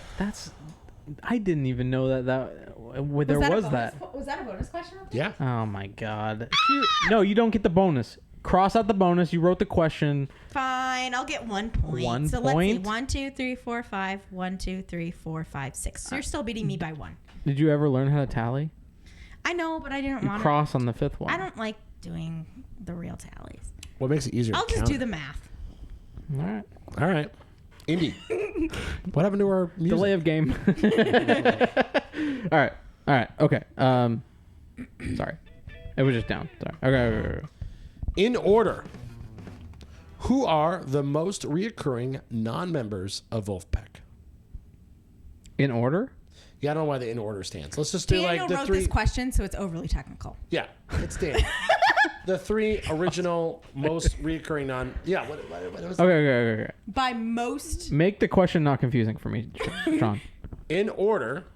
I didn't even know that there was that. Was that a bonus question? Yeah. Oh my God. No, you don't get the bonus. Cross out the bonus. You wrote the question. Fine, I'll get 1 point. 1 so point? let's see. 1, 2, 3, 4, 5. 1, 2, 3, 4, 5, 6. So you're still beating me by 1. Did you ever learn how to tally? I know, but I didn't You want to. cross on the 5th one. I don't like doing the real tallies. What makes it easier? I'll to just count do it? the math. All right. All right. Indy. What happened to our music? Delay of game. All right. Okay. Sorry. It was just down. Sorry. Okay. In order, who are the most reoccurring non-members of Vulfpeck? In order? Yeah, I don't know why the in order stands. Let's just do Daniel like the wrote three. this question, so it's overly technical. Yeah, it's Dan. The three original most reoccurring non. Yeah, what was it? Okay. By most. Make the question not confusing for me, Sean. In order,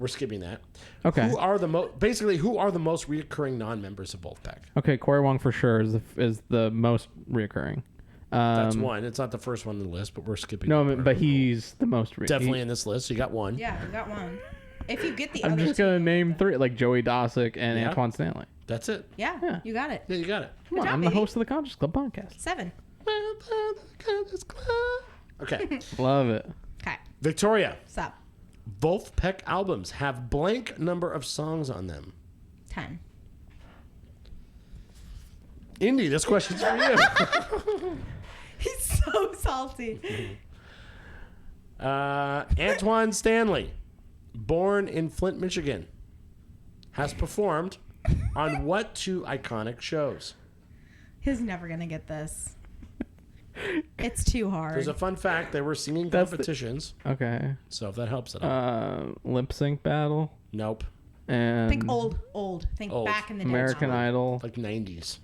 we're skipping that. Okay. Who are the most reoccurring non-members of Vulfpeck? Okay, Corey Wong for sure is the most reoccurring. That's one. It's not the first one on the list, but we're skipping. No, but he's the most definitely in this list. So you got one. Yeah, you got one. If you get the I'm other just two, gonna name three, like Joey Dosick and Yeah. Antoine Stanley. That's it. Yeah, you got it. Yeah, you got it. Come on, job, I'm the baby. host of the Conscious Club podcast. 7. Okay. Love it. Okay. Victoria. What's up? Vulfpeck albums have blank number of songs on them. 10. Indy, this question's for you. He's so salty. Antoine Stanley, born in Flint, Michigan, has performed on what two iconic shows? He's never gonna get this. It's too hard. There's a fun fact. There were singing That's competitions. Okay. So if that helps at all. Lip sync battle. Nope. And Think old. Think Old. back in the day. American Idol. Like 90s.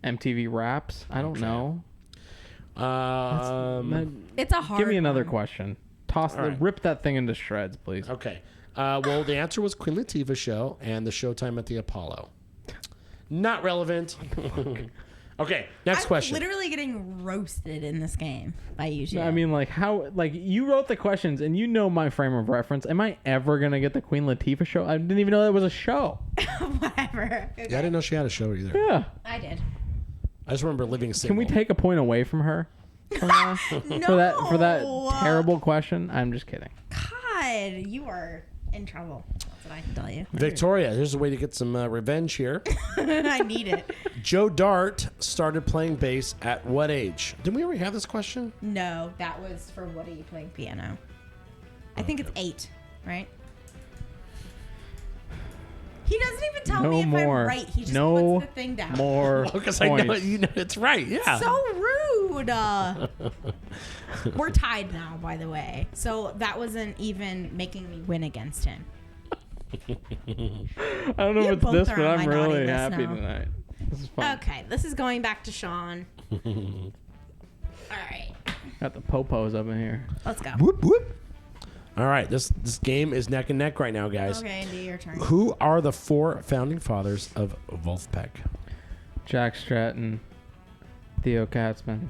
MTV Raps. I don't know. It's a hard Give me another one. question. right. Rip that thing into shreds, please. Okay. Well, the answer was Queen Latifah's show and the Showtime at the Apollo. Not relevant. Okay, next question. Literally getting roasted in this game by you. I mean, like, how, like, you wrote the questions and you know my frame of reference. Am I ever going to get the Queen Latifah show? I didn't even know that was a show. Whatever. Okay. Yeah, I didn't know she had a show either. Yeah. I did. I just remember living single. Can we take a point away from her? For that terrible question? I'm just kidding. God, you are in trouble. That's what I can tell you. Victoria, here's a way to get some revenge here. I need it. Joe Dart started playing bass at what age? Didn't we already have this question? No, that was for Woody playing piano. I think it's 8, right? He doesn't even tell me if I'm right. He just puts the thing down. More Because I know you know it's right. Yeah. So rude. We're tied now, by the way. So that wasn't even making me win against him. I don't know You if it's both this, are but on I'm my really naughty list happy now. tonight. This is fun. Okay, this is going back to Sean. All right, Got the popos up in here. let's go. Whoop, whoop. All right, this game is neck and neck right now, guys. Okay, Andy, your turn. Who are the 4 founding fathers of Vulfpeck? Jack Stratton, Theo Katzman,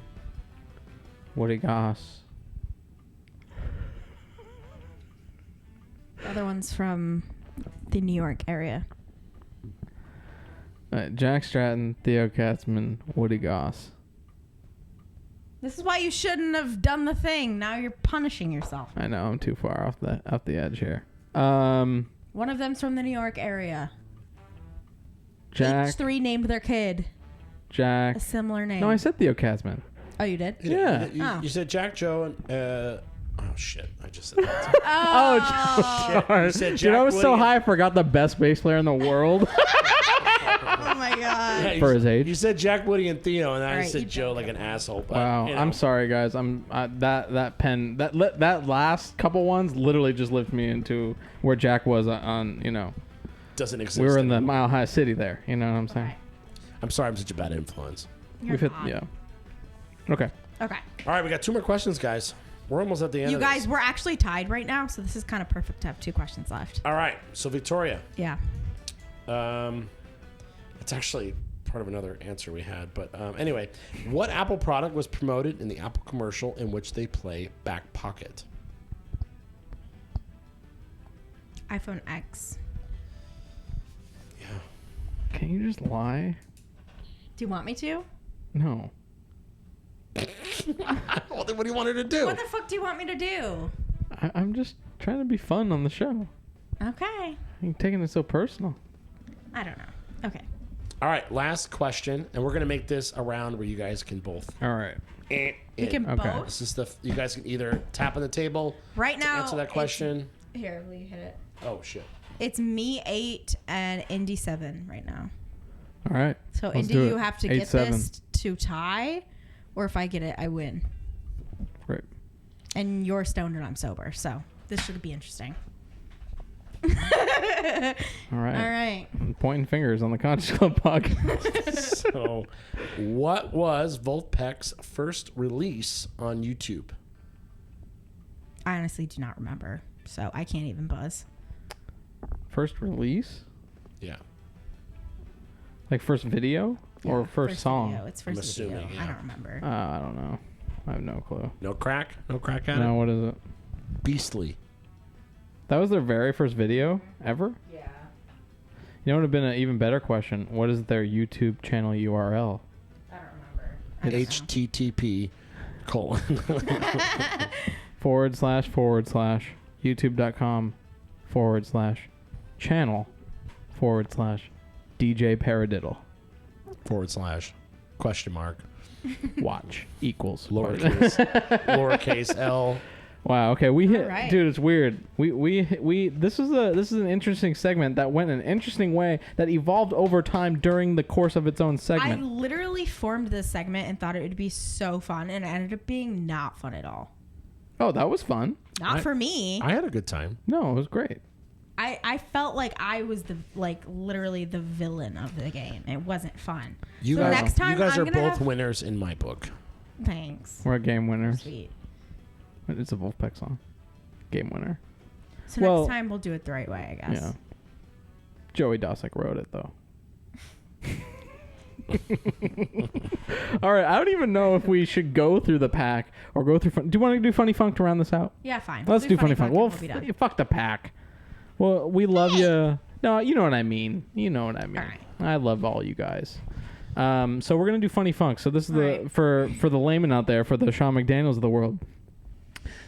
Woody Goss. The other one's from the New York area. Jack Stratton, Theo Katzman, Woody Goss. This is why you shouldn't have done the thing. Now you're punishing yourself. I know I'm too far off the edge here. One of them's from the New York area. Jack. Each 3 named their kid Jack. a similar name. No, I said Theo Katzman. Oh, you did? Yeah. You said Jack, Joe, and oh shit! I just said that. Oh, Shit. You said dude, Jack I was so Woody. high I forgot the best bass player in the world Oh my god. Yeah, for you- his age. You said Jack, Woody, and Theo, and I All right, said you Joe did. like an asshole. But, Wow, you know, I'm sorry, guys. That pen that last couple ones literally just lifted me into where Jack was on. Doesn't exist. We were in the anymore. Mile High City there. You know what I'm saying? I'm sorry, I'm such a bad influence. You're not. Yeah. Okay. Okay. All right, we got 2 more questions, guys. We're almost at the end. You of guys, this. we're actually tied right now, so this is kind of perfect to have 2 questions left. All right, so Victoria, Yeah. it's actually part of another answer we had, but anyway, what Apple product was promoted in the Apple commercial in which they play Back Pocket? iPhone X. Yeah. Can you just lie? Do you want me to? No. Well, then what do you want her to do? What the fuck do you want me to do? I'm just trying to be fun on the show. Okay. You're taking it so personal. I don't know. Okay. All right, last question, and we're gonna make this a round where you guys can both All right. We can Okay. both. This is stuff you guys can either tap on the table Right to now. answer that question. Here, will you hit it? Oh shit. It's me 8 and Indy 7 right now. All right. So let's Indy, do it. you have to 8-7. get this to tie, or if I get it, I win. Right. And you're stoned and I'm sober, so this should be interesting. All right. All right. Pointing fingers on the Conscious Club podcast. So, what was Vulfpeck's first release on YouTube? I honestly do not remember, so I can't even buzz. First release? Yeah. Like first video or Yeah, first song? Video. It's first assuming, video. yeah. I don't remember. I don't know. I have no clue. No crack? No crack at No, it? what is it? Beastly. That was their very first video ever? Yeah. You know what would have been an even better question? What is their YouTube channel URL? I don't remember. HTTP : //youtube.com/channel/DJ Paradiddle. / Watch equals lowercase L. Wow. Okay, we hit, right. dude. It's weird. We. This is an interesting segment that went an interesting way that evolved over time during the course of its own I segment. literally formed this segment and thought it would be so fun, and it ended up being not fun at all. Oh, that was fun. Not for me. I had a good time. No, it was great. I felt like I was literally the villain of the game. It wasn't fun. You So guys, next time you guys I'm are gonna both have- winners in my book. Thanks. We're game winners. Sweet. It's a Vulfpeck song. Game winner. So Well- next time we'll do it the right way, I guess. Yeah. Joey Dosick wrote it though. All right, I don't even know if we should go through the pack or go through. Do you want to do Funny Funk to round this out? Yeah, fine. Let's do Funny Funk. and Well, we'll be done. fuck the pack. Well, we love you. No, you know what I mean. You know what I mean. All right. I love all you guys. So we're gonna do Funny Funk. So this is All for the layman out there, for the Shawn McDaniels of the world.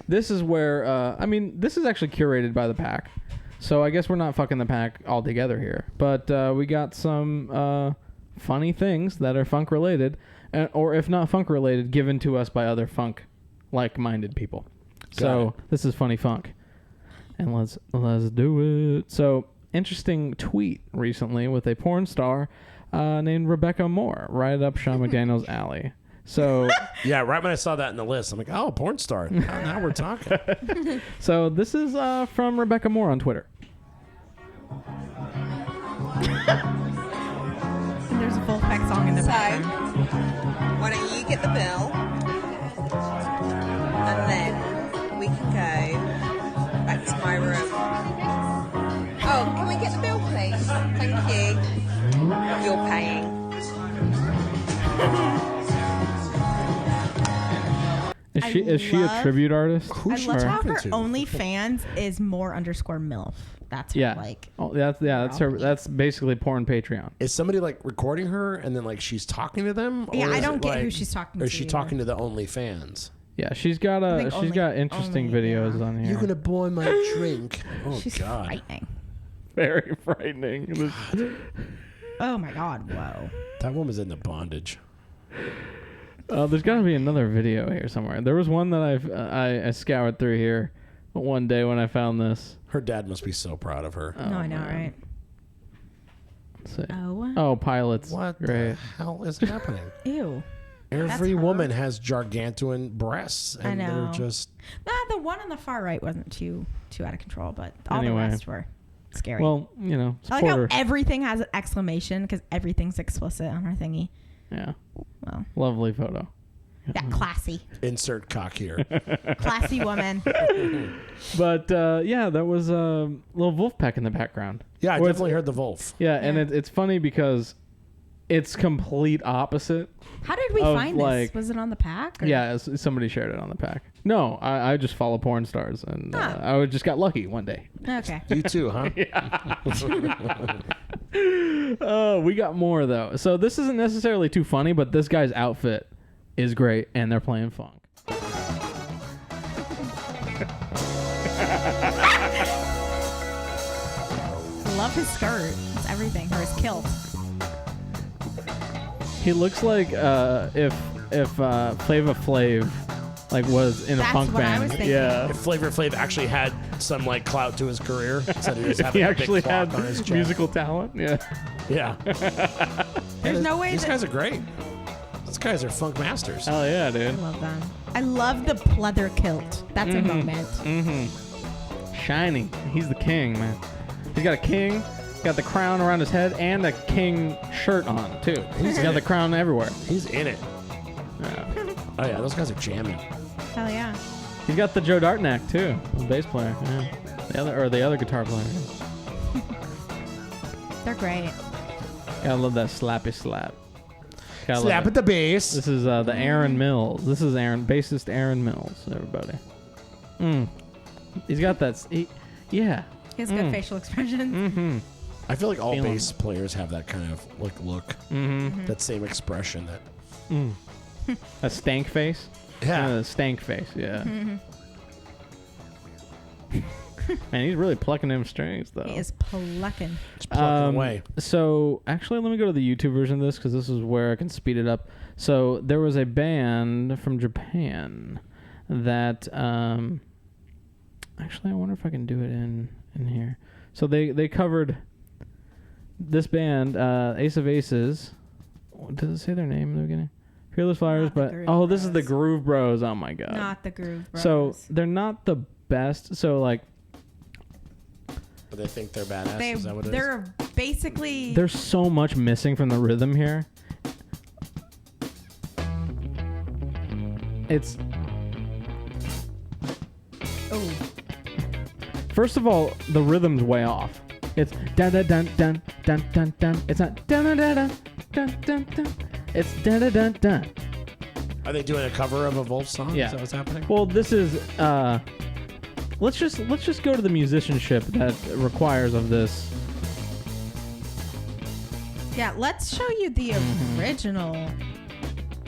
This is where this is actually curated by the pack. So I guess we're not fucking the pack all together here. But we got some funny things that are funk related, or if not funk related, given to us by other funk like-minded people. So this is Funny Funk. And let's do it. So, interesting tweet recently with a porn star named Rebecca Moore, right up Shawn McDaniel's alley. So Yeah, right when I saw that in the list, I'm like, oh, porn star. Now we're talking. so this is from Rebecca Moore on Twitter. And there's a Vulfpeck song in the background. Why don't you get the bill, and then we can go back to my room. Oh, can we get the bill, please? Thank you. You're paying. Is she a tribute artist? I love how her to? OnlyFans is _MILF. That's her, Yeah. like. Oh, that's her. That's basically porn Patreon. Is somebody like recording her and then like she's talking to them? Yeah, Or I is don't it, get who like- she's talking Or to is she either. talking to the OnlyFans? Yeah, she's got interesting videos on here. You're gonna buy my drink. Oh She's God. frightening. Very frightening. Oh my God! Whoa. That woman's into bondage. There's got to be another video here somewhere. There was one that I scoured through here one day when I found this. Her dad must be so proud of her. No, I know, man. right? Let's see. Oh. Oh, pilots. What Great. the hell is happening? Ew. Every her. woman has gargantuan breasts, and I know. they're just. The one on the far right wasn't too out of control, but all Anyway. the rest were scary. Well, I like support how her. everything has an exclamation because everything's explicit on her thingy. Yeah. Well, Lovely photo. that classy, Insert cock here. classy woman. But yeah, that was a little Vulfpeck in the background. Yeah, I Well, definitely heard the Vulf. Yeah, and it's funny because it's complete opposite. How did we Of, find like- this? Was it on the pack? or- Yeah, somebody shared it on the pack. No, I just follow porn stars, and I just got lucky one day. Okay. You too, huh? Oh, we got more though. So this isn't necessarily too funny, but this guy's outfit is great, and they're playing funk. Love his skirt. It's everything. Or his kilt. He looks like if Flava Flav like was in a That's funk what I band. was thinking. Yeah. If Flavor Flav actually had some like clout to his career, instead of just If having he a actually big clock had on his chest. musical talent. Yeah. Yeah. There's no way These that- guys are great. These guys are funk masters. Hell yeah, I dude. love them. I love the pleather kilt. That's a moment. Shiny. He's the king, man. He's got a king, got the crown around his head, and a king shirt on, too. He's got the crown everywhere. He's in it. Yeah. Oh yeah, those guys are jamming. Hell yeah. He's got the Joe Dartnack, too, the bass player. Yeah. The other guitar player. They're great. Gotta love that slappy slap. Gotta love Slap it. at the bass. This is the Aaron Mills. This is bassist Aaron Mills, everybody. He's got that. Yeah. He has good facial expressions. I feel like all Feeling bass players have that kind of like look, that same expression. That A stank face? Yeah. A stank face, yeah. Man, he's really plucking them strings, though. He is plucking. it's plucking away. So, actually, let me go to the YouTube version of this, because this is where I can speed it up. So, there was a band from Japan that... actually, I wonder if I can do it in here. So, they covered this band, Ace of Aces. Does it say their name in the beginning? Fearless Flyers, but... Oh, this is the Groove Bros. Oh, my God. Not the Groove Bros. So, they're not the best. So, like... But they think they're badass. Is that what it is? They're basically... There's so much missing from the rhythm here. It's... Oh. First of all, the rhythm's way off. It's dun dun dun dun dun dun dun. It's not dun dun dun dun dun dun dun. It's dun dun dun dun. Are they doing a cover of a Vulf song? Yeah. Is that what's happening? Well, this is let's just go to the musicianship that requires of this. Yeah, let's show you the original,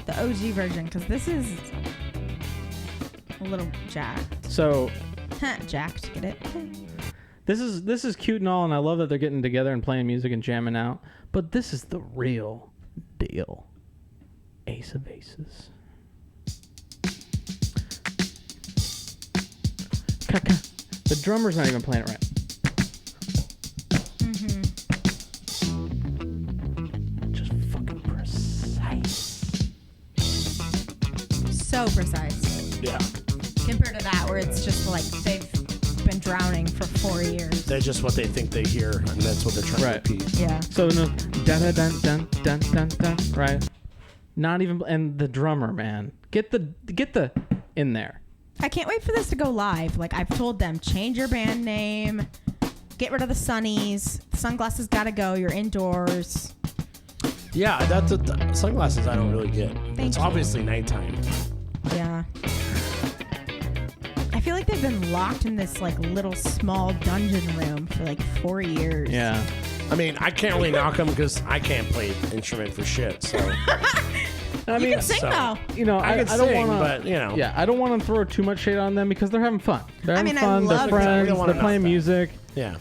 the OG version, because this is a little jacked. So Jacked, get it? this is cute and all, and I love that they're getting together and playing music and jamming out. But this is the real deal. Ace of Aces. The drummer's not even playing it right. Just fucking precise. So precise. Yeah. Compared to that, where it's just like they've been drowning for 4 years. They're just what they think they hear, and that's what they're trying to repeat. Yeah. So no, dun dun dun dun dun dun, right? Not even, and the drummer, man, get the in there. I can't wait for this to go live. Like, I've told them, change your band name, get rid of the sunnies, the sunglasses gotta go, you're indoors. Yeah, that's the sunglasses I don't really get. Thank It's you. obviously nighttime. Yeah. I feel like they've been locked in this, like, little small dungeon room for, like, 4 years. Yeah. I mean, I can't really knock them because I can't play instrument for shit. So I You mean, can sing, so- though. you know, I I can don't sing, want but you know, Yeah, I don't want to throw too much shade on them because they're having fun. They're having mean, I fun. They're love it. friends. We don't wanna They're playing knock that. music. yeah.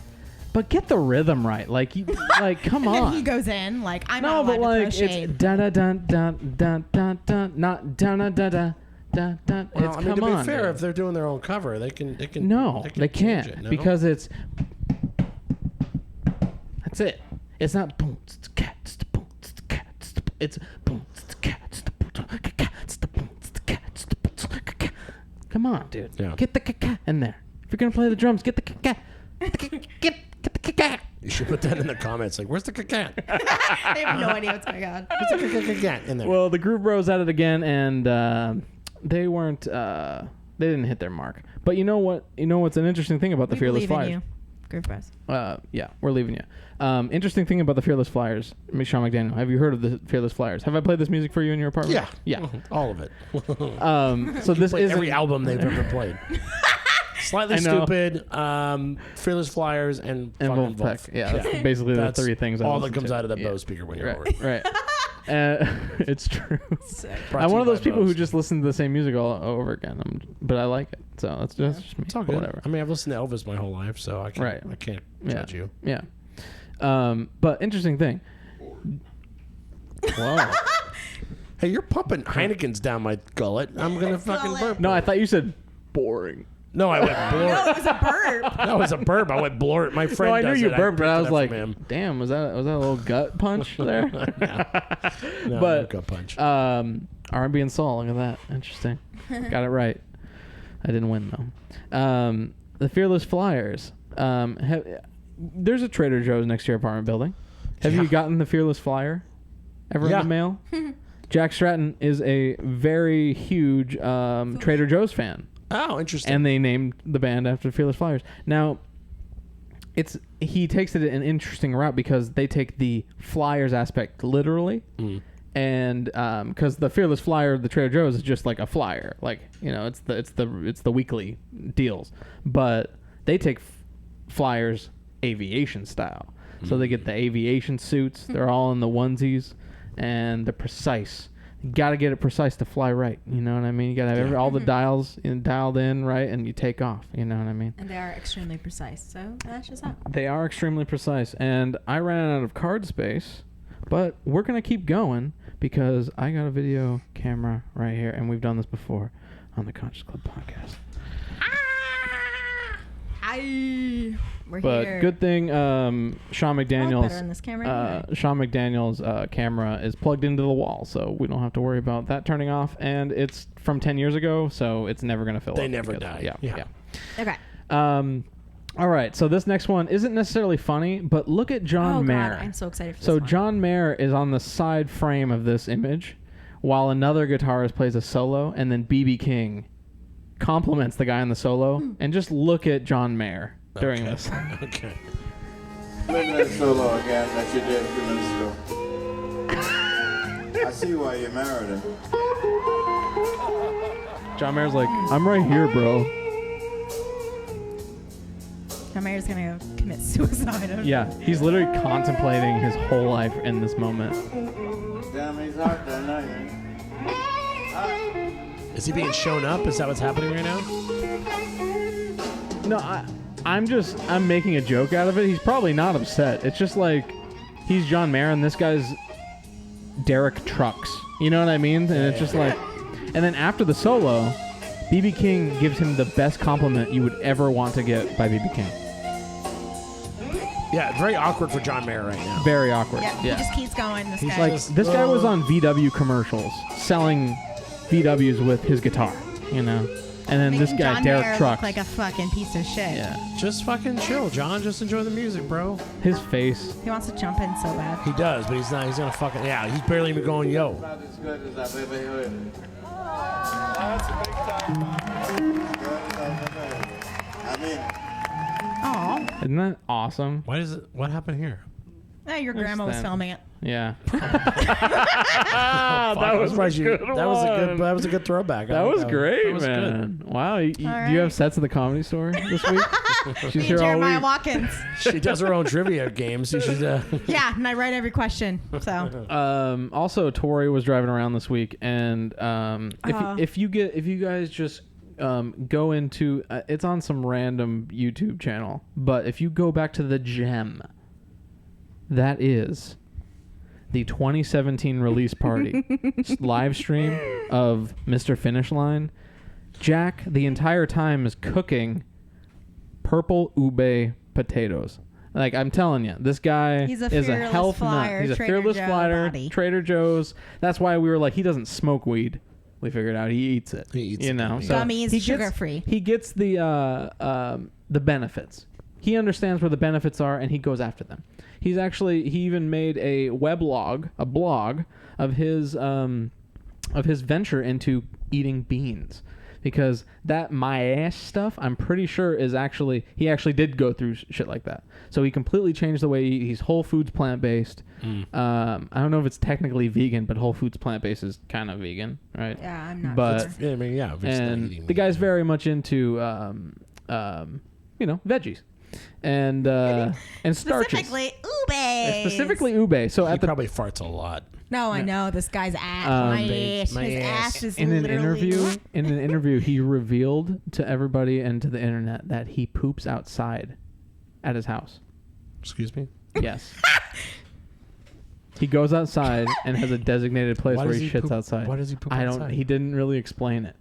But get the rhythm right. Like, like come And then on. he goes in, like, I'm No, not but allowed like to throw it's shade. dun dun dun dun dun dun dun, not dun dun dun dun dun dun. Well, It's I mean, come to be on. fair, dude. if they're doing their own cover, they can. No, they change can't it, no? because it's. That's it. It's not boom. It's the cat. It's the boom. It's the cat. It's the it's boom. It's the cat. It's the boom. It's the boom. It's the cat. It's the boom. It's the cat. Come on, dude. Yeah. Get the cat in there. If you're gonna play the drums, get the cat. Get the cat. You should put that in the comments. Like, where's the cat? They have no idea what's going on. Where's the cat in there? Well, the Groove Bros at it again, and they weren't. They didn't hit their mark. But you know what? You know what's an interesting thing about the We Fearless believe in Flyers? you. Group Bros. Yeah, we're leaving you. Interesting thing about the Fearless Flyers, Miss Shawn McDaniel. Have you heard of the Fearless Flyers? Have I played this music for you in your apartment? yeah, Yeah. all of it. So this Like is every album they've ever played. Slightly I know. Stupid, Fearless Flyers, and fucking Vulfpeck. Vulf. Yeah, that's basically the That's three things. I all that listen comes to. out of the Yeah. Bose speaker when you're over. Right. It's true. Brought I'm to one you of those by people who Bose. just listen to the same music all over again. But I like it. So that's just me. It's all good. Whatever. I mean, I've listened to Elvis my whole life, so I can't. Right. I can't Yeah. judge you. Yeah. But interesting thing. Whoa. Hey, you're pumping Heinekens down my gullet. I'm gonna fucking burp. No, I thought you said boring. No, I went blort. No, it was a burp. That was a burp. I went blort. My friend. No, I knew does you it. burped, but I was like, him. damn, was that a little gut punch there? No, But gut punch. R&B and soul. Look at that. Interesting. Got it right. I didn't win though. The Fearless Flyers. There's a Trader Joe's next to your apartment building. Have you gotten the Fearless Flyer ever in the mail? Jack Stratton is a very huge Trader Joe's fan. Oh, interesting. And they named the band after Fearless Flyers. Now, he takes it an interesting route because they take the Flyers aspect literally. And because the Fearless Flyer, the Trader Joe's is just like a flyer, like it's the weekly deals, but they take flyers aviation style. So they get the aviation suits. They're all in the onesies, and they're precise. You got to get it precise to fly right. You know what I mean? You got to have all the dials dialed in right, and you take off. You know what I mean? And they are extremely precise. So that's just that. They are extremely precise, and I ran out of card space, but we're gonna keep going because I got a video camera right here, and we've done this before on the Conscious Club podcast. Hi. We're But here. good thing Shawn McDaniel's better in this camera anyway. Shawn McDaniel's camera is plugged into the wall, so we don't have to worry about that turning off. And it's from 10 years ago, so it's never gonna fill up. They never die. Yeah. Okay. All right, so this next one isn't necessarily funny, but look at John Mayer. God, I'm so excited for this So one. John Mayer is on the side frame of this image, while another guitarist plays a solo, and then B.B. King compliments the guy on the solo. And just look at John Mayer during this. Okay. Play that solo again that you did a few minutes ago. I see why you married him. John Mayer's like, I'm right here, bro. John Mayer's gonna go commit suicide. Yeah, he's literally contemplating his whole life in this moment. Damn, he's hot that night, man. Is he being shown up? Is that what's happening right now? No, I'm making a joke out of it. He's probably not upset. It's just like, he's John Mayer and this guy's Derek Trucks. You know what I mean? And it's just like, and then after the solo, B.B. King gives him the best compliment you would ever want to get by B.B. King. Yeah, very awkward for John Mayer right now. Very awkward. Yeah, he just keeps going. This He's guy. like, this guy was on VW commercials selling VWs with his guitar, and then this Making guy, John Derek Mayer Trucks. look like a fucking piece of shit. Yeah. Just fucking chill, John. Just enjoy the music, bro. His face. He wants to jump in so bad. He does, but he's not. He's gonna fucking He's barely even going yo. Not as good as I've ever heard it. That's a big time. I mean, Oh, Isn't that awesome? What happened here? your grandma was that. filming it. Yeah. That was a good. That was a good throwback. That was great, that was man. Wow. Do you right. have sets at the Comedy Store this week? She's Me here and all Jeremiah week. Watkins. She does her own trivia games. You should. Yeah, and I write every question. So Also, Tori was driving around this week, and if you guys just go into it's on some random YouTube channel, but if you go back to the gem, that is the 2017 release party live stream of Mr. Finish Line. Jack the entire time is cooking purple ube potatoes. Like, I'm telling you, this guy He's a is a fearless health flyer, nut. He's a Trader fearless Joe flyer, body. Trader Joe's. That's why we were like, he doesn't smoke weed. We figured out he eats it. He eats you it, know, gummies. so Gummies, he sugar-free. He gets the benefits. He understands where the benefits are, and he goes after them. He even made a blog of his venture into eating beans, because that my ass stuff, I'm pretty sure he actually did go through shit like that. So he completely changed the way he's Whole Foods plant-based. I don't know if it's technically vegan, but Whole Foods plant-based is kind of vegan, right? yeah, I'm not But sure. I mean, yeah. if it's not and eating the meat, guy's yeah. very much into veggies and starches. Specifically ube. Ube. So He at the probably farts a lot. No, I know this guy's ass. My His ass. ass is in an literally interview, he revealed to everybody and to the internet that he poops outside at his house. Excuse me. Yes. He goes outside and has a designated place where he shits outside. Why does he poop I outside? don't. He didn't really explain it.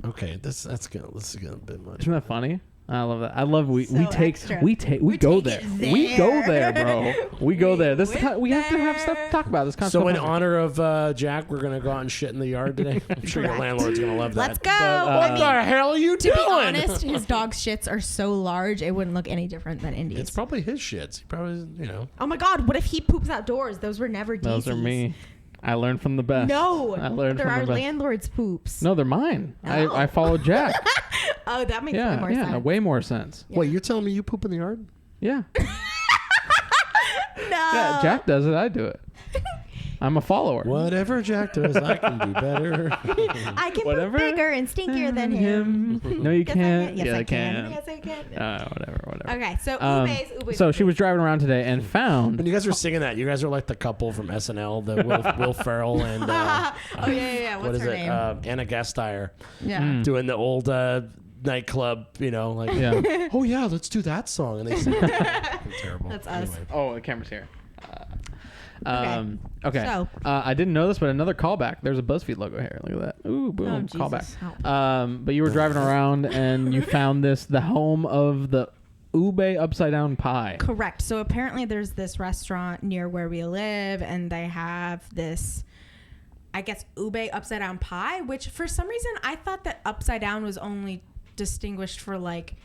Okay, this is getting a bit much. Isn't that funny? I love that. I love we So take extra. we go take there. it We go there. there, bro. We go there. This is the went kind, we have to have stuff to talk about. This kind of So stuff in happens. honor of Jack, we're gonna go out and shit in the yard today. I'm sure your Correct. landlord's gonna love that. Let's go. What the hell are you To doing? be honest, his dog's shits are so large, it wouldn't look any different than Indy's. It's probably his shits. He probably, Oh my God! What if he poops outdoors? Those were never Those are DC's. me. I learned from the best. No, I learned they're from our the best. landlord's poops. No, they're mine. Oh. I followed Jack. Oh, that makes way yeah, more yeah, sense. way more sense. Wait, you're telling me you poop in the yard? Yeah. No. Yeah, Jack does it. I do it. I'm a follower. Whatever Jack does, I can do better. I can Whatever. poop bigger and stinkier than him. No, you Yes, can't. Yes, yeah, I I can. Yes, I can. Whatever. Okay, so Ube's. So she was driving around today and found. When you guys were singing that, you guys are like the couple from SNL, the Will Ferrell and Oh yeah. what What's is her it? name? Anna Gasteyer. Yeah. Doing the old nightclub, like Yeah. oh yeah, let's do that song, and they sing it. Terrible. That's us. Anyway. Oh, the camera's here. Okay. Okay. So- I didn't know this, but another callback. There's a BuzzFeed logo here. Look at that. Ooh, boom, Oh, Jesus. callback. Help. But you were driving around and you found the home of the Ube upside down pie. Correct. So apparently there's this restaurant near where we live, and they have this, I guess, ube upside down pie, which for some reason I thought that upside down was only distinguished for like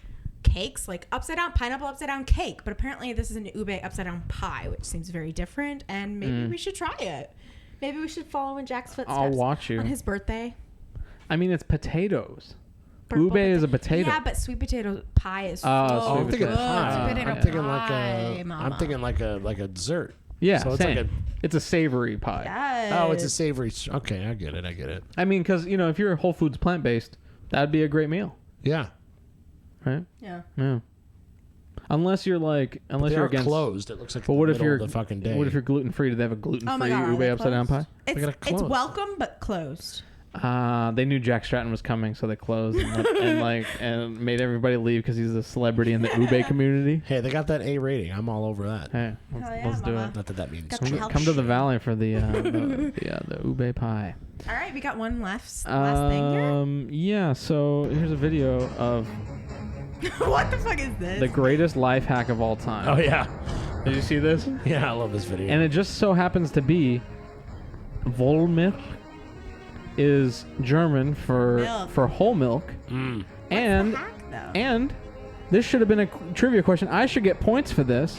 cakes, like upside down pineapple upside down cake. But apparently this is an ube upside down pie, which seems very different, and maybe we should try it. Maybe we should follow in Jack's footsteps. I'll watch you. On his birthday. I mean, it's potatoes. Purple Ube is a potato. Yeah, but sweet potato pie is Oh, so sweet I'm thinking good. pie. Sweet potato I'm thinking pie, mama. I'm thinking like a dessert. Yeah, So it's same. like It's a savory pie. Yes. Oh, it's a savory. Okay, I get it. I mean, because, if you're Whole Foods plant-based, that'd be a great meal. Yeah. Right? Yeah. Yeah. Unless you're They're against closed. It looks like But what the if middle you're of the fucking day. What if you're gluten free? Do they have a gluten Oh my free God, are ube they upside down pie? closed? gotta It's close. welcome but closed. They knew Jack Stratton was coming, so they closed and made everybody leave because he's a celebrity in the ube community. Hey, they got that A rating. I'm all over that. Hey, Hell yeah, let's do mama. it. Not that that means Got much. the health Come to the shit. valley for the ube pie. All right, we got one last thing here. Yeah. So here's a video of What the fuck is this? the greatest life hack of all time. Oh yeah, Did you see this? yeah. I love this video. And it just so happens to be Vollmilch is German for Milk. whole milk. Mm. And Hack, though. and this should have been a trivia question. I should get points for this.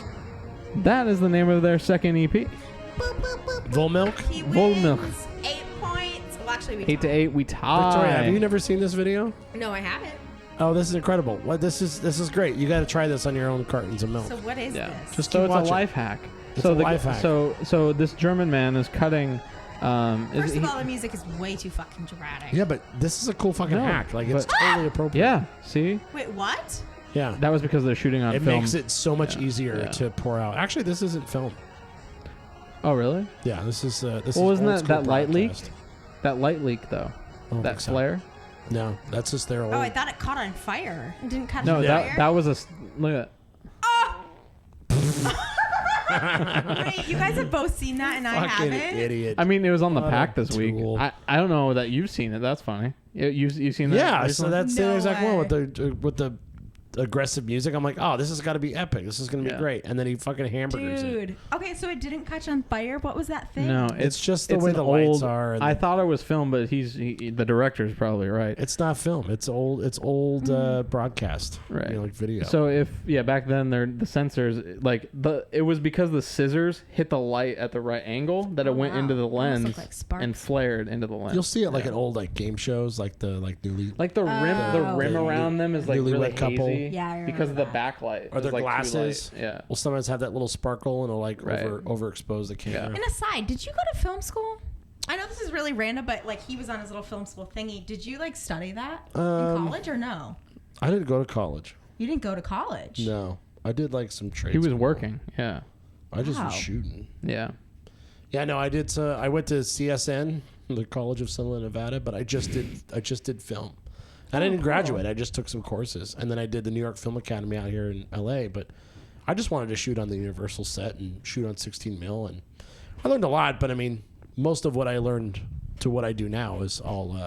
That is the name of their second EP. Volmilk. He Vulfpeck. wins 8 points. Well, actually, we 8 to 8, we tie. Victoria, have you never seen this video? No, I haven't. Oh, this is incredible. What this is great. You got to try this on your own cartons of milk. So what is Yeah. this? Just So keep it's watching. a life hack. It's so a life hack. So this German man is cutting. First of all, the music is way too fucking dramatic. Yeah, but this is a cool fucking No, hack. Like it's but- totally appropriate. Yeah. See, Wait, what? Yeah. that was because they're shooting on It film. makes it so much Yeah, easier yeah. to pour out. Actually, this isn't film. Oh really? Yeah, this is this. Well, is wasn't old that school light leak? broadcast. That light leak though. I don't That think so. flare. No, that's just their old. Oh, I thought it caught on fire. It didn't catch No, on that fire. that was look at. Wait, you guys have both seen that and I Fucking haven't. idiot. I mean, it was on the What a pack this week. tool. I don't know that you've seen it. That's funny. You've seen that? Yeah, so recently? that's the No exact one way. with the aggressive music. I'm like, oh, this has got to be epic. This is gonna be Yeah. great. And then he fucking hamburgers it. Dude. Okay, so it didn't catch on fire. What was that thing? No, It's just the way an the lights are and I the- thought it was film, but the director's probably right. It's not film. It's old. It's old broadcast. Right. Like video. So back then the sensors it was because the scissors hit the light at the right angle that it went wow. into the Almost lens look like sparks. and flared into the lens. you'll see it like in old like game shows, like the newly like the rim Oh. around them is like Newlywed really couple. hazy Yeah, I because of the remember backlight. or It their was, like, too glasses. light. Yeah. Will sometimes have that little sparkle and it'll like Right. overexpose the camera. And aside, did you go to film school? I know this is really random, but like he was on his little film school thingy. Did you like study that in college or no? I didn't go to college. You didn't go to college. No, I did like some trades. He was working. Yeah. I just Wow. was shooting. Yeah. Yeah, no, I did. I went to CSN, the College of Sunderland, Nevada, but I just did film. And I didn't graduate. I just took some courses, and then I did the New York Film Academy out here in LA. But I just wanted to shoot on the Universal set and shoot on 16 mil, and I learned a lot, but I mean, most of what I learned to what I do now is all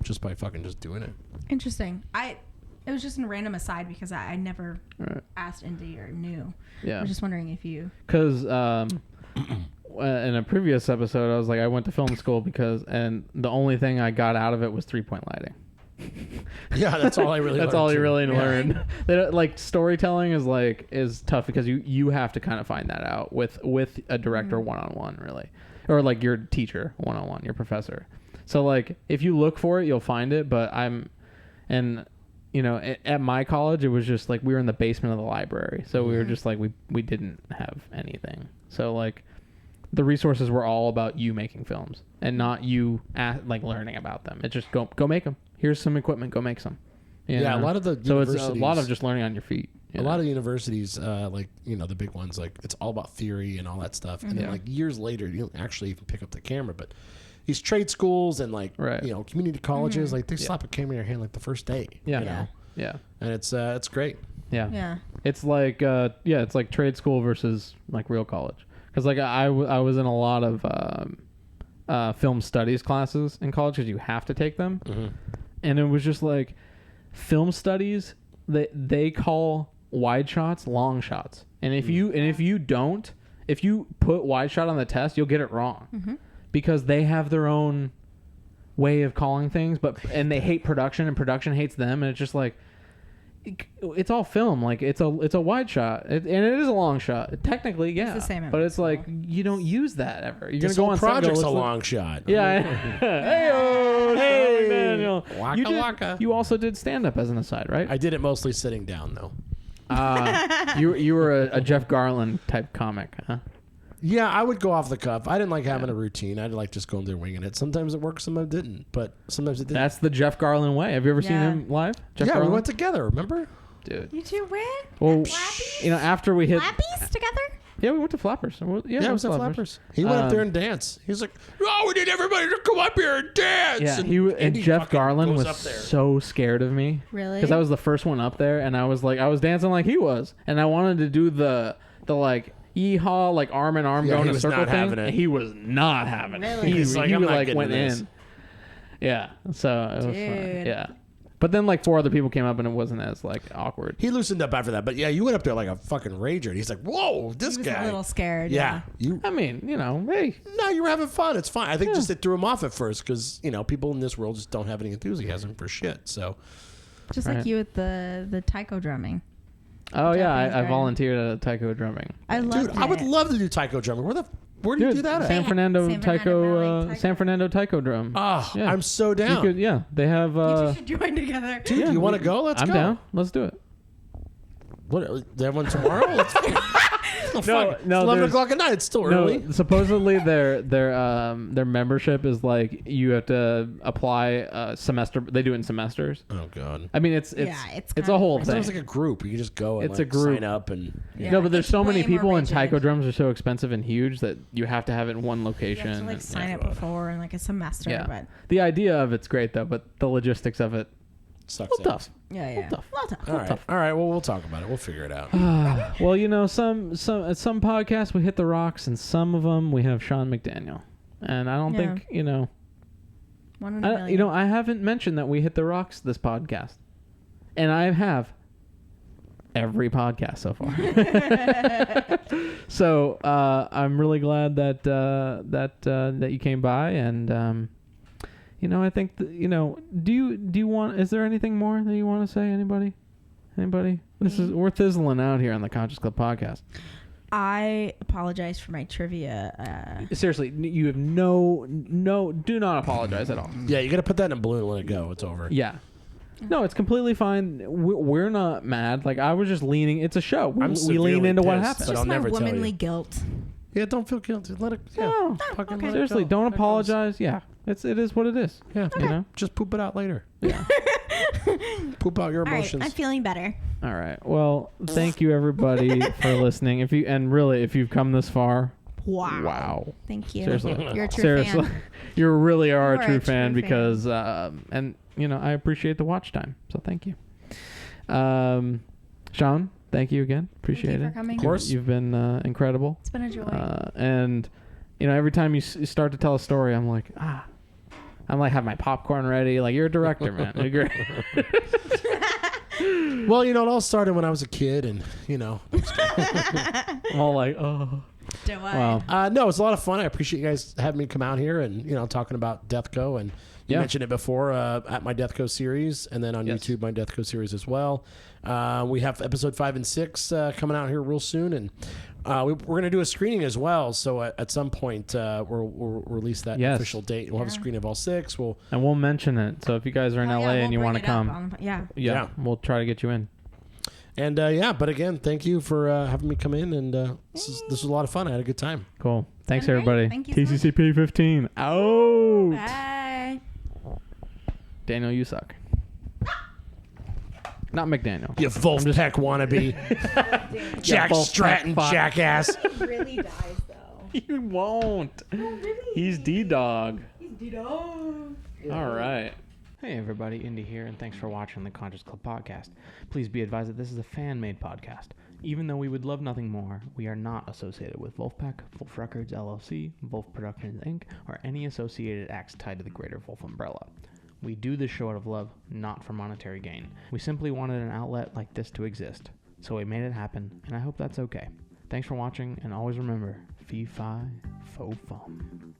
just by fucking just doing it. Interesting. It was just a random aside because I never asked Indy or knew. Yeah. I was just wondering if you... Because in a previous episode, I was like, I went to film school and the only thing I got out of it was 3-point lighting. Yeah, that's all I really That's learned. all you really Yeah. learned. They don't, like, storytelling is tough because you have to kind of find that out with a director one-on-one, really. Or like your teacher one-on-one, your professor. So like if you look for it, you'll find it, but you know, at my college, it was just like we were in the basement of the library. So we were just like, we didn't have anything. So like the resources were all about you making films and not you like learning about them. It's just go make them. Here's some equipment. Go make some. You Yeah, know? a lot of the So it's a lot universities- of just learning on your feet. A lot of universities, like, you know, the big ones, like it's all about theory and all that stuff. And then like years later, you don't actually even pick up the camera, but these trade schools and like, you know, community colleges, like they slap a camera in your hand like the first day. Yeah. You know? Yeah. And it's great. Yeah. Yeah. It's like it's like trade school versus like real college. Because like I was in a lot of film studies classes in college because you have to take them, and it was just like film studies. They call wide shots long shots, and if you put wide shot on the test, you'll get it wrong because they have their own way of calling things, and they hate production and production hates them, and it's just like it's all film. Like it's a wide shot, and it is a long shot. Technically, yeah, It's the same but it's like you don't use that ever. You're This gonna go whole on set and go, project's a "Let's look-" long shot. Yeah. Hey, Daniel. Waka waka. You also did stand up as an aside, right? I did it mostly sitting down though. You were a Jeff Garland type comic, huh? Yeah, I would go off the cuff. I didn't like having a routine. I'd like just going there winging it. Sometimes it worked, sometimes it didn't. But sometimes it didn't. That's the Jeff Garland way. Have you ever seen him live? Jeff yeah, Garland? we went together. Remember? Dude. You two went? Well, you know, after we hit, Flappies together? yeah, we went to Flappers. Yeah, it was at Flappers. He went up there and danced. He was like, "Oh, we need everybody to come up here and dance." Yeah, and and Jeff fucking Garland goes was up there. so scared of me. Really? Because I was the first one up there, and I was dancing like he was, and I wanted to do the like yeehaw, like arm in arm Yeah, going he a was circle not thing. having it. And he was not having it. Really? He's like, he "I'm not like getting went into this." in. Yeah, so it was fun. Dude. Yeah, but then like 4 other people came up, and it wasn't as like awkward. He loosened up after that. But yeah, you went up there like a fucking rager. And he's like, "Whoa, this He was guy." a little scared. Yeah. You. I mean, you know, hey, No, you were having fun. It's fine. I think just it threw him off at first because you know people in this world just don't have any enthusiasm for shit. So Just Right. like you with the taiko drumming. oh yeah, Japanese I guy. volunteered at taiko drumming. I love dude, I would love to do taiko drumming. Where do you do that San at? Fernando San Fernando taiko, Valley taiko. San Fernando taiko drum. Oh, Yeah. I'm so down. You could, yeah, they have. You should join together. Dude, yeah, you want to go? Let's I'm go. down. Let's do it. What? They have one tomorrow? Let's no, No, it's no, 11 there's- o'clock at night. It's still early. No, supposedly their membership is like you have to apply a semester. They do it in semesters. Oh god. I mean, it's Yeah, it's a kind of whole like- It thing. sounds like a group. You can just go and It's a like, group. sign up and Yeah, No, but there's it's so many way more people, and rigid. taiko drums are so expensive and huge that you have to have it in one You location. have to like and- sign up before and like a semester, yeah, but the idea of it's great though, but the logistics of it, sucks. little tough. yeah. tough. Tough. All right. All right. Well, we'll talk about it. We'll figure it out. Well, you know, some at some podcasts we hit the rocks, and some of them we have Shawn McDaniel, and I don't Yeah. think you know. One in a million. You know, I haven't mentioned that we hit the rocks this podcast, and I have every podcast so far. So I'm really glad that that you came by, and you know, I think you know. Do you want? Is there anything more that you want to say? Anybody? We're thizzling out here on the Conscious Club podcast. I apologize for my trivia. Seriously, you have no. Do not apologize at all. Yeah, you got to put that in a balloon and let it go. It's over. Yeah. No, it's completely fine. We're not mad. Like, I was just leaning. It's a show. We lean severely into what pissed, happened. but Just I'll my never tell womanly you. guilt. Yeah, don't feel guilty. Let it. Yeah, No. fucking okay. let it Seriously, go. don't That goes. apologize. Yeah, it is what it is. Yeah, You know. just poop it out later. Yeah. Poop out your All right, emotions. I'm feeling better. All right. Well, thank you everybody for listening. If you've come this far, Wow. Thank you. seriously, You're a true seriously, fan. you really are You a true fan because and you know I appreciate the watch time. So thank you, Shawn. Thank you again. Appreciate you it. for coming. Of course. You've been incredible. It's been a joy. And you know, every time you start to tell a story, I'm like, I'm like, have my popcorn ready. Like, you're a director, man. You're great. Well, you know, it all started when I was a kid, and you know, I'm all like, oh. Wow. No, it's a lot of fun. I appreciate you guys having me come out here and, you know, talking about Deathco. And you mentioned it before at my Deathco series, and then on YouTube, my Deathco series as well. We have episode 5 and 6 coming out here real soon, and we're going to do a screening as well. So at some point, we'll release that official date. We'll have a screening of all 6. And we'll mention it. So if you guys are in LA and you want to come, we'll try to get you in. And but again, thank you for having me come in, and this was a lot of fun. I had a good time. Cool. Thanks, everybody. Thank you so TCCP 15 out. Bye. Daniel, you suck. Not McDaniel. You Vulfpeck wannabe. Jack Stratton jackass. He really dies, though. He won't. Oh, really? He's D-Dog. He's D-Dog. All right. Hey everybody, Indy here, and thanks for watching the Conscious Club podcast. Please be advised that this is a fan-made podcast. Even though we would love nothing more, we are not associated with Vulfpeck, Vulf Records LLC, Vulf Productions Inc, or any associated acts tied to the greater Vulf umbrella. We do this show out of love, not for monetary gain. We simply wanted an outlet like this to exist, so we made it happen, and I hope that's okay. Thanks for watching, and always remember, fee-fi, fo-fum.